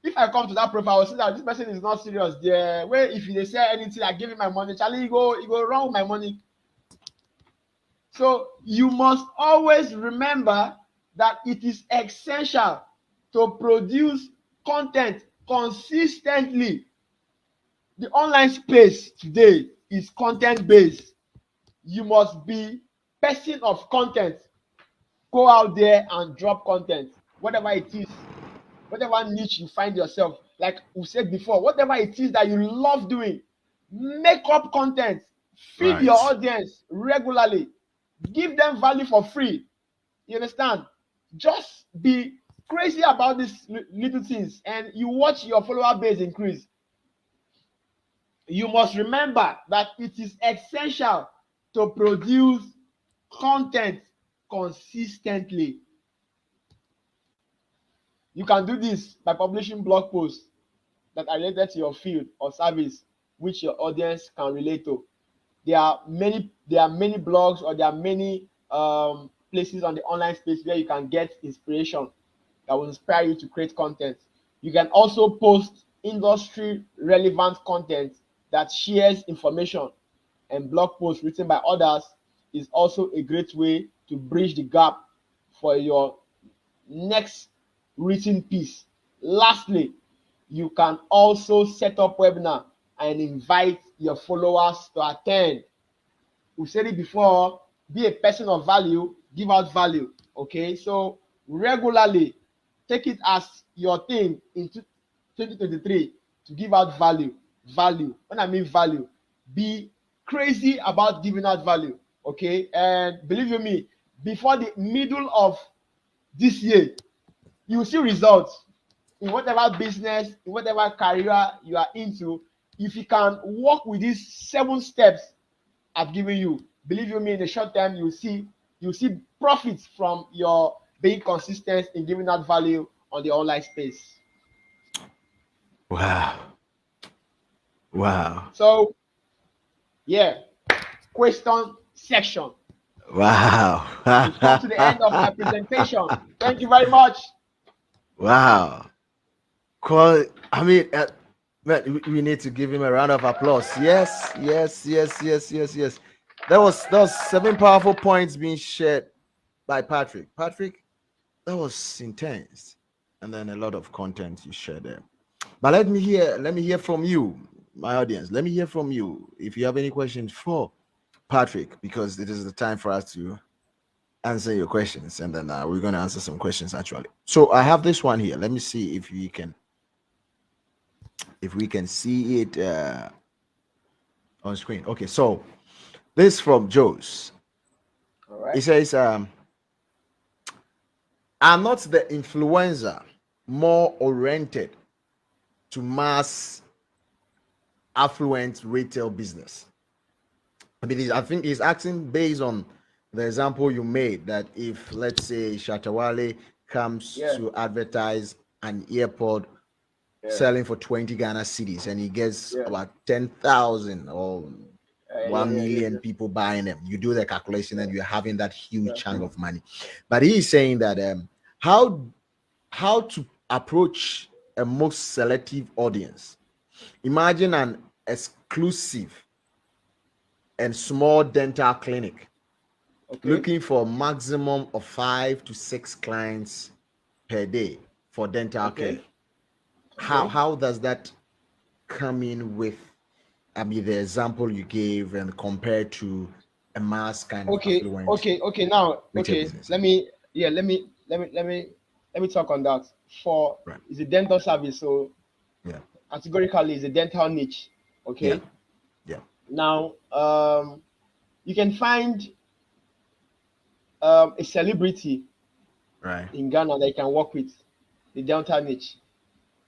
If I come to that profile, I will see that this person is not serious. There, where if they say anything, I give him my money. Charlie, you go wrong with my money. So you must always remember that it is essential to produce content consistently. The online space today is content based. You must be person of content. Go out there and drop content, whatever it is, whatever niche you find yourself. Like we said before, whatever it is that you love doing, make up content, feed Right. your audience regularly, give them value for free. You understand? Just be crazy about these little things, and you watch your follower base increase. You must remember that it is essential to produce content consistently. You can do this by publishing blog posts that are related to your field or service, which your audience can relate to. There are many blogs, or there are many places on the online space where you can get inspiration that will inspire you to create content. You can also post industry relevant content that shares information, and blog posts written by others is also a great way to bridge the gap for your next written piece. Lastly, you can also set up webinar and invite your followers to attend. We said it before, be a person of value, give out value. Okay, so regularly take it as your thing in 2023 to give out value. When I mean value, be crazy about giving out value. Okay, and believe you me, before the middle of this year, you will see results in whatever business, in whatever career you are into. If you can work with these 7 steps I've given you, believe you me, in the short term, you see profits from your being consistent in giving out value on the online space. Wow. Wow. So, yeah, question section. Wow. We've come to the end of my presentation. Thank you very much. Wow. I mean, man, we need to give him a round of applause. Yes. That was 7 powerful points being shared by Patrick. Patrick, that was intense, and then a lot of content you shared there. But let me hear from you, my audience. Let me hear from you if you have any questions for Patrick, because it is the time for us to answer your questions, and then we're going to answer some questions actually. So I have this one here. Let me see if we can see it on screen. Okay, so this from Joe's. All right. He says, "I'm not the influencer more oriented to mass affluent retail business?" I mean, I think he's asking based on the example you made, that if, let's say, Shatawale comes to advertise an airport selling for 20 Ghana cedis, and he gets about 10,000 or 1 million people buying them. You do the calculation and you're having that huge chunk of money. But he's saying that how to approach a most selective audience. Imagine an exclusive and small dental clinic looking for a maximum of 5 to 6 clients per day for dental care. How does that come in with, I mean, the example you gave and compared to a mass kind of Okay, affluent okay. Now, retail business? let me talk on that. For Right. is a dental service, so Yeah. categorically is a dental niche. Yeah. Okay. Yeah. Now, you can find a celebrity Right. in Ghana that you can work with the dental niche.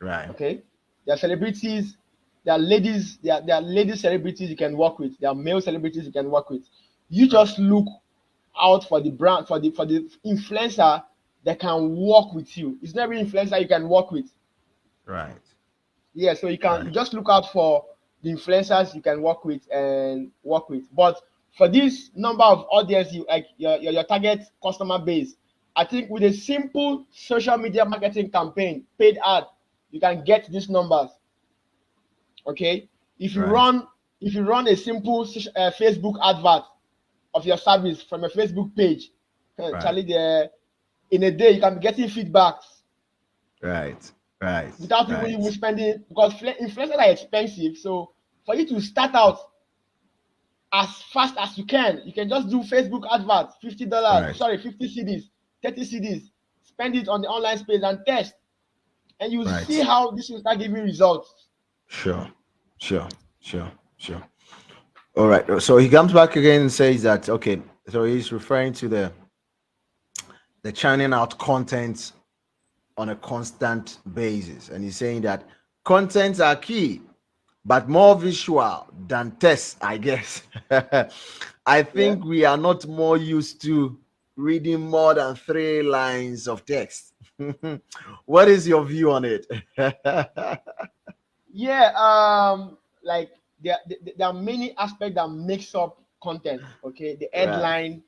Right. Okay, there are celebrities, there are ladies, there are lady celebrities you can work with, there are male celebrities you can work with. You Right. just look out for the brand, for the influencer that can work with you. It's not every influencer you can work with. Right. Yeah, so you Right. just look out for the influencers you can work with and work with. But for this number of audience, you like your target customer base, I think with a simple social media marketing campaign, paid ad, you can get these numbers. Okay, if you Right. run a simple Facebook advert of your service from a Facebook page, Right. Charlie, there in a day you can be getting feedbacks Right. Right. without even Right. spending, because influencers are expensive. So for you to start out as fast as you can just do Facebook adverts, $50, Right. sorry, 50 CDs, 30 CDs, spend it on the online space and test, and you see Right. how this will start giving results. Sure. Sure. Sure. Sure. All right. So he comes back again and says that okay. So he's referring to the churning out content on a constant basis, and he's saying that contents are key, but more visual than text, I guess. I Yeah. think we are not more used to reading more than 3 lines of text. What is your view on it? Yeah, like there are many aspects that makes up content. Okay, the Right. headline,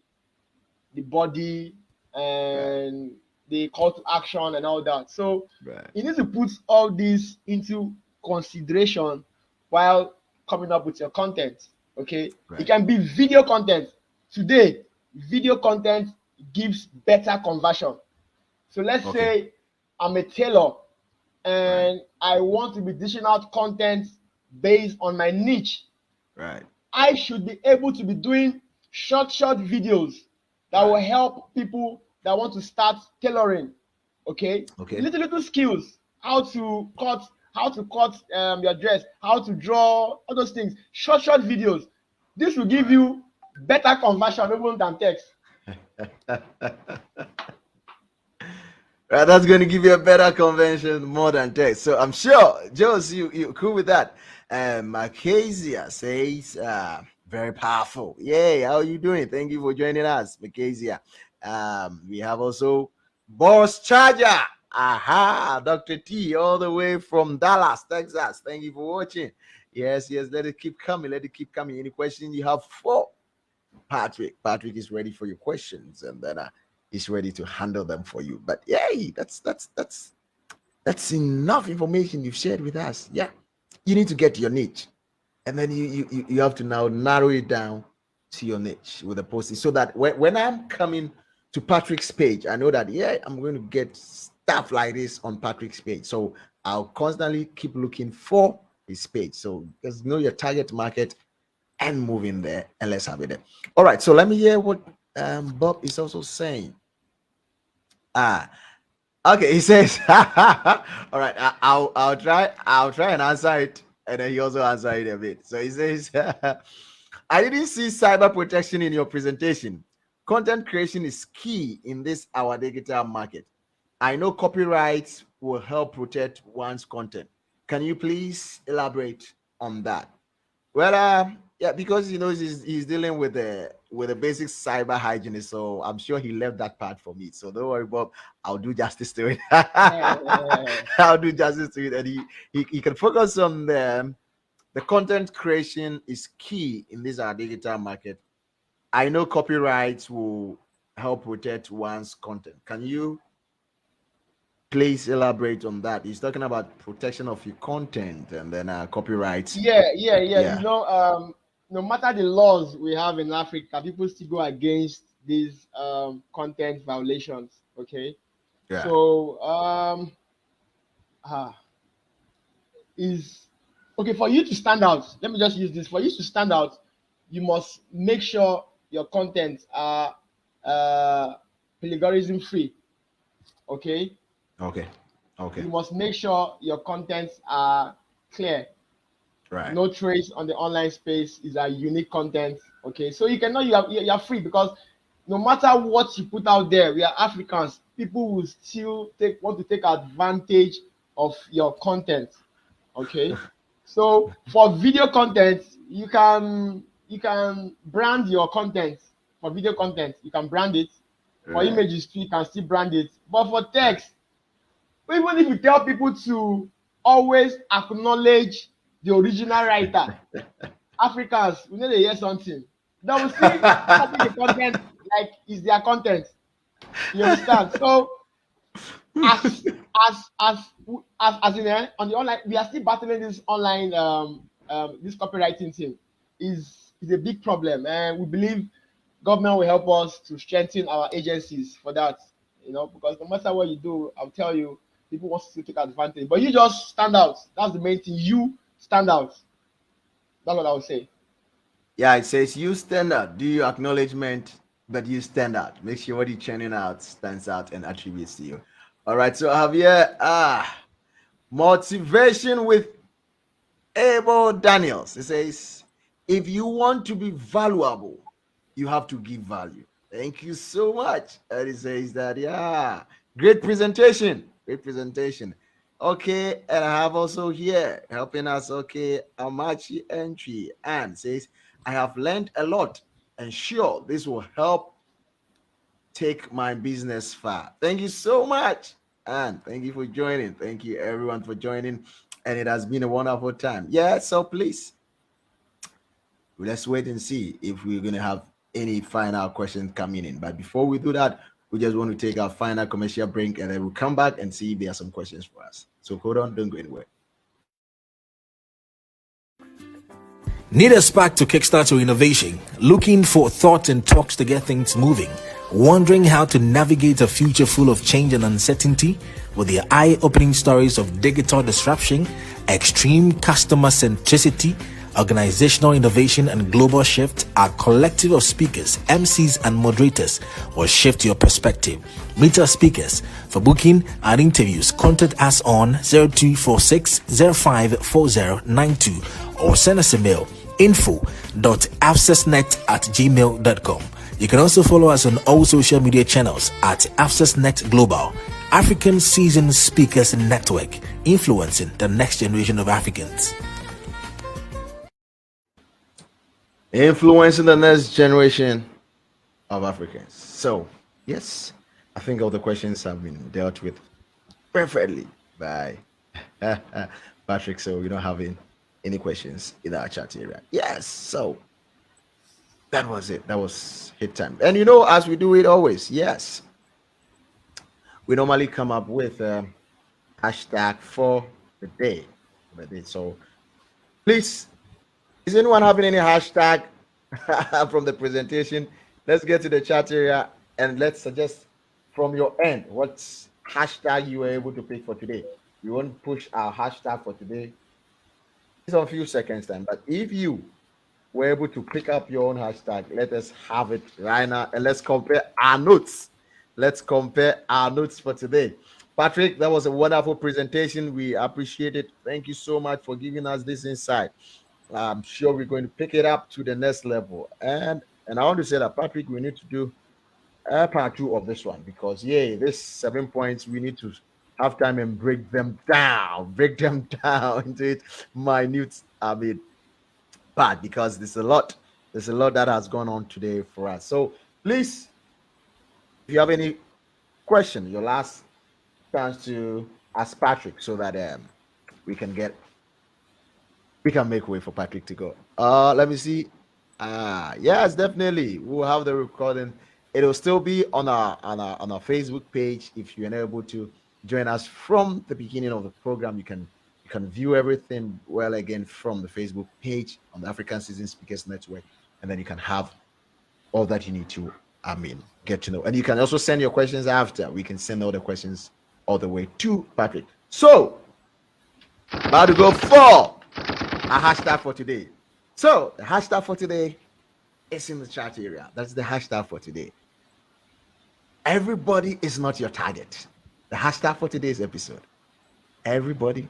the body, Right. and the call to action and all that. So Right. you need to put all this into consideration while coming up with your content. Okay, it Right. can be video content. Today, video content gives better conversion. So let's Okay. say I'm a tailor Right. and I want to be dishing out content based on my niche. Right. I should be able to be doing short videos that will Right. help people that want to start tailoring. Okay, Okay. little skills, how to cut your dress, how to draw, all those things. Short videos. This will give Right. you better conversion even than text. Right, that's going to give you a better convention more than text. So I'm sure, Jones, you cool with that. Macasia says, very powerful. Yay, how are you doing? Thank you for joining us, Macasia. We have also Boss Charger. Aha, Dr. T, all the way from Dallas, Texas. Thank you for watching. Yes, let it keep coming. Let it keep coming. Any question you have for Patrick? Patrick is ready for your questions, and then he's ready to handle them for you. But yay, that's enough information you've shared with us. Yeah, you need to get your niche, and then you have to now narrow it down to your niche with a posting, so that when I'm coming to Patrick's page, I know that yeah, I'm going to get stuff like this on Patrick's page. So I'll constantly keep looking for his page. So just know your target market and move in there, and let's have it there. All right, so let me hear what Bob is also saying. Ah, okay, he says, all right, I'll try and answer it, and then he also answer it a bit. So he says, I didn't see cyber protection in your presentation. Content creation is key in this our digital market. I know copyright will help protect one's content. Can you please elaborate on that? Well, yeah, because he's dealing with a basic cyber hygienist, so I'm sure he left that part for me. So don't worry, Bob. I'll do justice to it. I'll do justice to it, and he can focus on the content creation is key in this our digital market. I know copyrights will help protect one's content. Can you please elaborate on that? He's talking about protection of your content and then copyrights. Yeah. Yeah, No matter the laws we have in Africa, people still go against these content violations. Okay, yeah, so is Okay, for you to stand out, let me just use this. For you to stand out, you must make sure your content are plagiarism free. Okay. Okay. Okay. You must make sure your contents are clear. Right. No trace on the online space is a unique content. Okay, so you are free, because no matter what you put out there, we are Africans. People will still want to take advantage of your content. Okay, so for video content, you can brand your content. For video content, you can brand it. For Right. images too, you can still brand it. But for text, even if you tell people to always acknowledge the original writer, Africans, we need to hear something. They will still copy the content like it's their content. You understand? So as as in on the online, we are still battling this online this copywriting thing is a big problem, and we believe government will help us to strengthen our agencies for that. Because no matter what you do, I'll tell you, people want to take advantage, but you just stand out. That's the main thing. You stand out. That's what I would say. Yeah, it says you stand out. Do your acknowledgement, but you stand out. Make sure what you're churning out stands out and attributes to you. All right, so Javier, motivation with Abel Daniels. It says, if you want to be valuable, you have to give value. Thank you so much. And it says that, yeah, great presentation. Great presentation. Okay, and I have also here helping us, okay, Amachi Entry, and says, I have learned a lot, and sure, this will help take my business far. Thank you so much, and thank you for joining. Thank you, everyone, for joining, and it has been a wonderful time. Yeah, so please, let's wait and see if we're going to have any final questions coming in. But before we do that, we just want to take our final commercial break, and then we'll come back and see if there are some questions for us. So hold on, don't go anywhere. Need a spark to kickstart your innovation? Looking for thought and talks to get things moving? Wondering how to navigate a future full of change and uncertainty? With the eye-opening stories of digital disruption, extreme customer centricity, organizational innovation, and global shift, our collective of speakers, MCs, and moderators will shift your perspective. Meet our speakers. For booking and interviews, contact us on 0246 054092 or send us a mail info.afsesnet@gmail.com. You can also follow us on all social media channels at AfsesNet Global, African Seasoned Speakers Network, influencing the next generation of Africans. Influencing the next generation of Africans. So, yes, I think all the questions have been dealt with perfectly by Patrick. So we don't have any questions in our chat area. Yes, so that was it. That was hit time. And as we do it always, yes, we normally come up with a hashtag for the day. So please, is anyone having any hashtag from the presentation? Let's get to the chat area and let's suggest from your end what hashtag you were able to pick for today. We won't push our hashtag for today. It's a few seconds time, but if you were able to pick up your own hashtag, let us have it right now and let's compare our notes. Let's compare our notes for today. Patrick, that was a wonderful presentation. We appreciate it. Thank you so much for giving us this insight. I'm sure we're going to pick it up to the next level. And I want to say that, Patrick, we need to do a part 2 of this one because, this 7 points, we need to have time and break them down into it minute, part, because there's a lot that has gone on today for us. So please, if you have any question, your last chance to ask Patrick so that we can make way for Patrick to go. Let me see. Yes, definitely. We'll have the recording. It'll still be on our Facebook page. If you're unable to join us from the beginning of the program, you can view everything again from the Facebook page on the African Seasoned Speakers Network, and then you can have all that you need to get to know. And you can also send your questions after. We can send all the questions all the way to Patrick. So about to go for our hashtag for today. So the hashtag for today is in the chat area. That's the hashtag for today. Everybody is not your target. The hashtag for today's episode. Everybody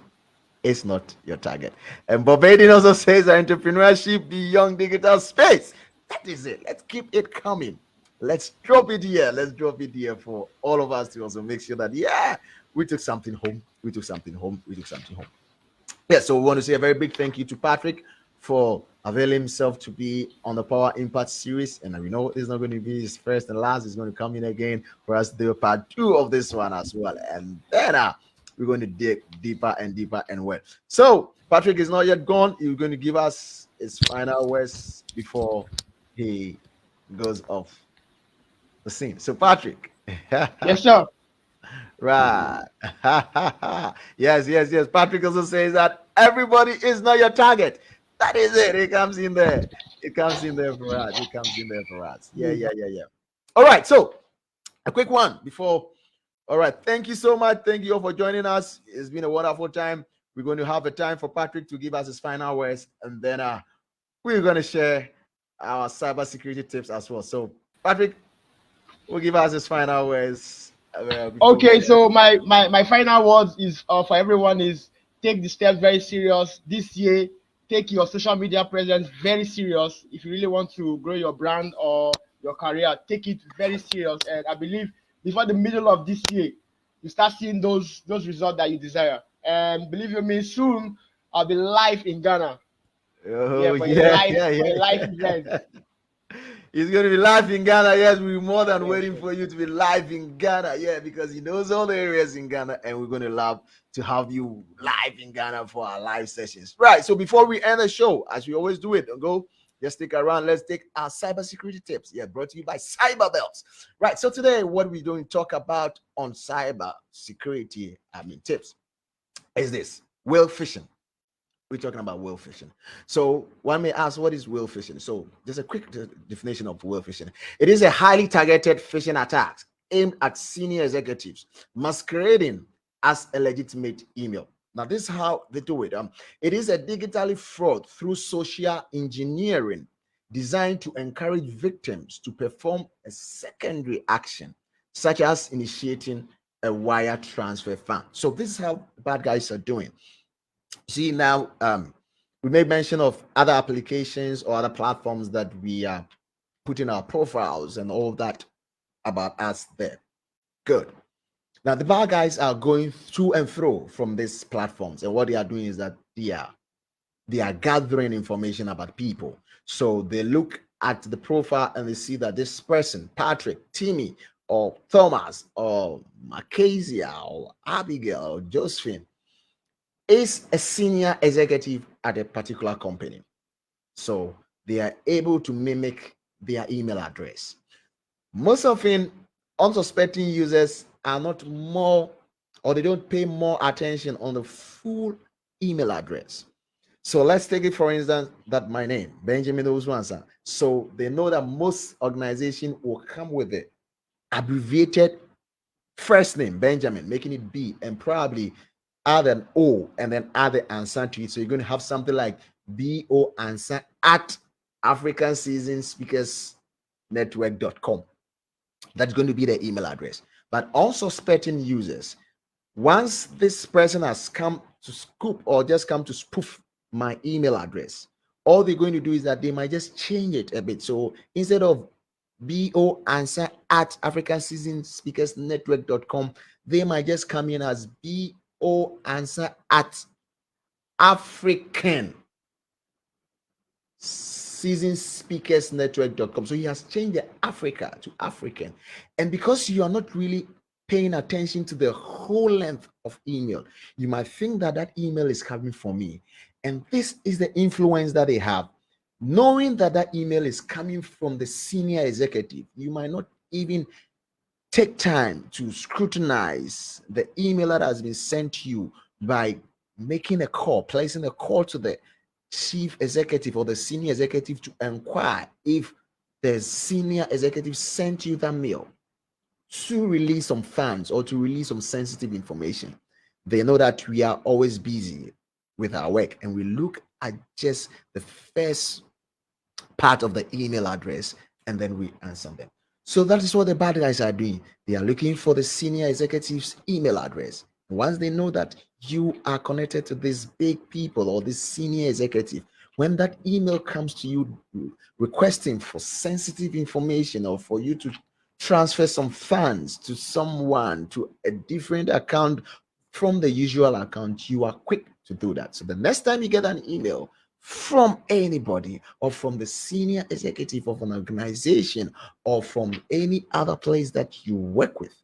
is not your target. And Bob Aiden also says entrepreneurship beyond digital space. That is it. Let's keep it coming. Let's drop it here. Let's drop it here for all of us to also make sure that, yeah, we took something home. We took something home. We took something home. Yeah, so we want to say a very big thank you to Patrick for availing himself to be on the Power Impact series. And we know it's not going to be his first and last. He's going to come in again for us to do a part 2 of this one as well. And then we're going to dig deeper and deeper and well. So Patrick is not yet gone. He's going to give us his final words before he goes off the scene. So Patrick. Yes, sir. Right. Yes. Patrick also says that everybody is not your target. That is it. It comes in there. It comes in there for us. It comes in there for us. Yeah. All right. So a quick one before. All right. Thank you so much. Thank you all for joining us. It's been a wonderful time. We're going to have a time for Patrick to give us his final words, and then we're going to share our cybersecurity tips as well. So Patrick will give us his final words. Okay, so my final words is for everyone is take the steps very serious this year. Take your social media presence very serious. If you really want to grow your brand or your career, take it very serious. And I believe before the middle of this year, you start seeing those results that you desire. And believe you me, soon I'll be live in Ghana. Oh, For a live event. He's going to be live in Ghana. Yes, we're more than waiting for you to be live in Ghana. Yeah, because he knows all the areas in Ghana, and we're going to love to have you live in Ghana for our live sessions. Right. So before we end the show, as we always do it, just stick around. Let's take our cybersecurity tips. Yeah, brought to you by Cyberbelts. Right. So today, what we're going to talk about on cyber security, tips, is this: whale phishing. We're talking about whale phishing. So one may ask, what is whale phishing? So just a quick definition of whale phishing. It is a highly targeted phishing attack aimed at senior executives, masquerading as a legitimate email. Now, this is how they do it. It is a digitally fraud through social engineering designed to encourage victims to perform a secondary action, such as initiating a wire transfer fund. So this is how bad guys are doing. See, now we made mention of other applications or other platforms that we are putting our profiles and all that about us there. Good. Now the bad guys are going through and through from these platforms, and what they are doing is that they are gathering information about people. So they look at the profile and they see that this person, Patrick, Timmy, or Thomas, or Macazia, or Abigail, or Josephine, is a senior executive at a particular company. So they are able to mimic their email address. Most often, unsuspecting users are not more, or they don't pay more attention on the full email address. So let's take it, for instance, that my name, Benjamin Owusu-Ansah. So they know that most organizations will come with the abbreviated first name, Benjamin, making it B, and probably add an O and then add the answer to it. So you're going to have something like BO answer at African Season Speakers Network.com. That's going to be the email address. But also unsuspecting users, once this person has come to scoop or just come to spoof my email address, all they're going to do is that they might just change it a bit. So instead of BO answer at African Season Speakers Network.com, they might just come in as BO answer at African Season Speakers Network.com. So he has changed the Africa to African. And because you are not really paying attention to the whole length of email, you might think that that email is coming from me. And this is the influence that they have. Knowing that that email is coming from the senior executive, you might not even take time to scrutinize the email that has been sent to you by making a call, placing a call to the chief executive or the senior executive to inquire if the senior executive sent you that mail to release some funds or to release some sensitive information. They know that we are always busy with our work and we look are just the first part of the email address, and then we answer them. So that is what the bad guys are doing. They are looking for the senior executive's email address. Once they know that you are connected to these big people or this senior executive, when that email comes to you requesting for sensitive information or for you to transfer some funds to someone to a different account from the usual account, you are quick to do that. So the next time you get an email from anybody or from the senior executive of an organization or from any other place that you work with,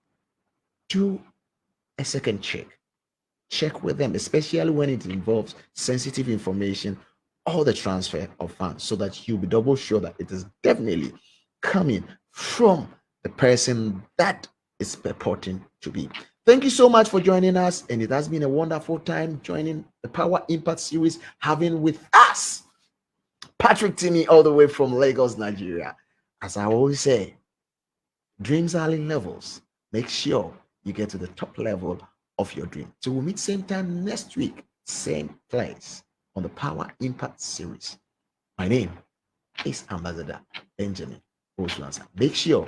do a second check with them, especially when it involves sensitive information or the transfer of funds, so that you'll be double sure that it is definitely coming from the person that is purporting to be. Thank you so much for joining us, and it has been a wonderful time joining the Power Impact series, having with us Patrick Timmy, all the way from Lagos, Nigeria. As I always say, dreams are in levels. Make sure you get to the top level of your dream. So we'll meet same time next week, same place on the Power Impact series. My name is Ambassador Benjamin Oslansa. Make sure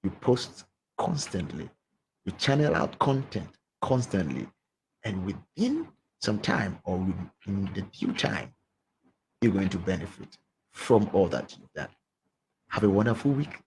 you post constantly, you channel out content constantly, and within some time or within the due time, you're going to benefit from all that you've done. Have a wonderful week.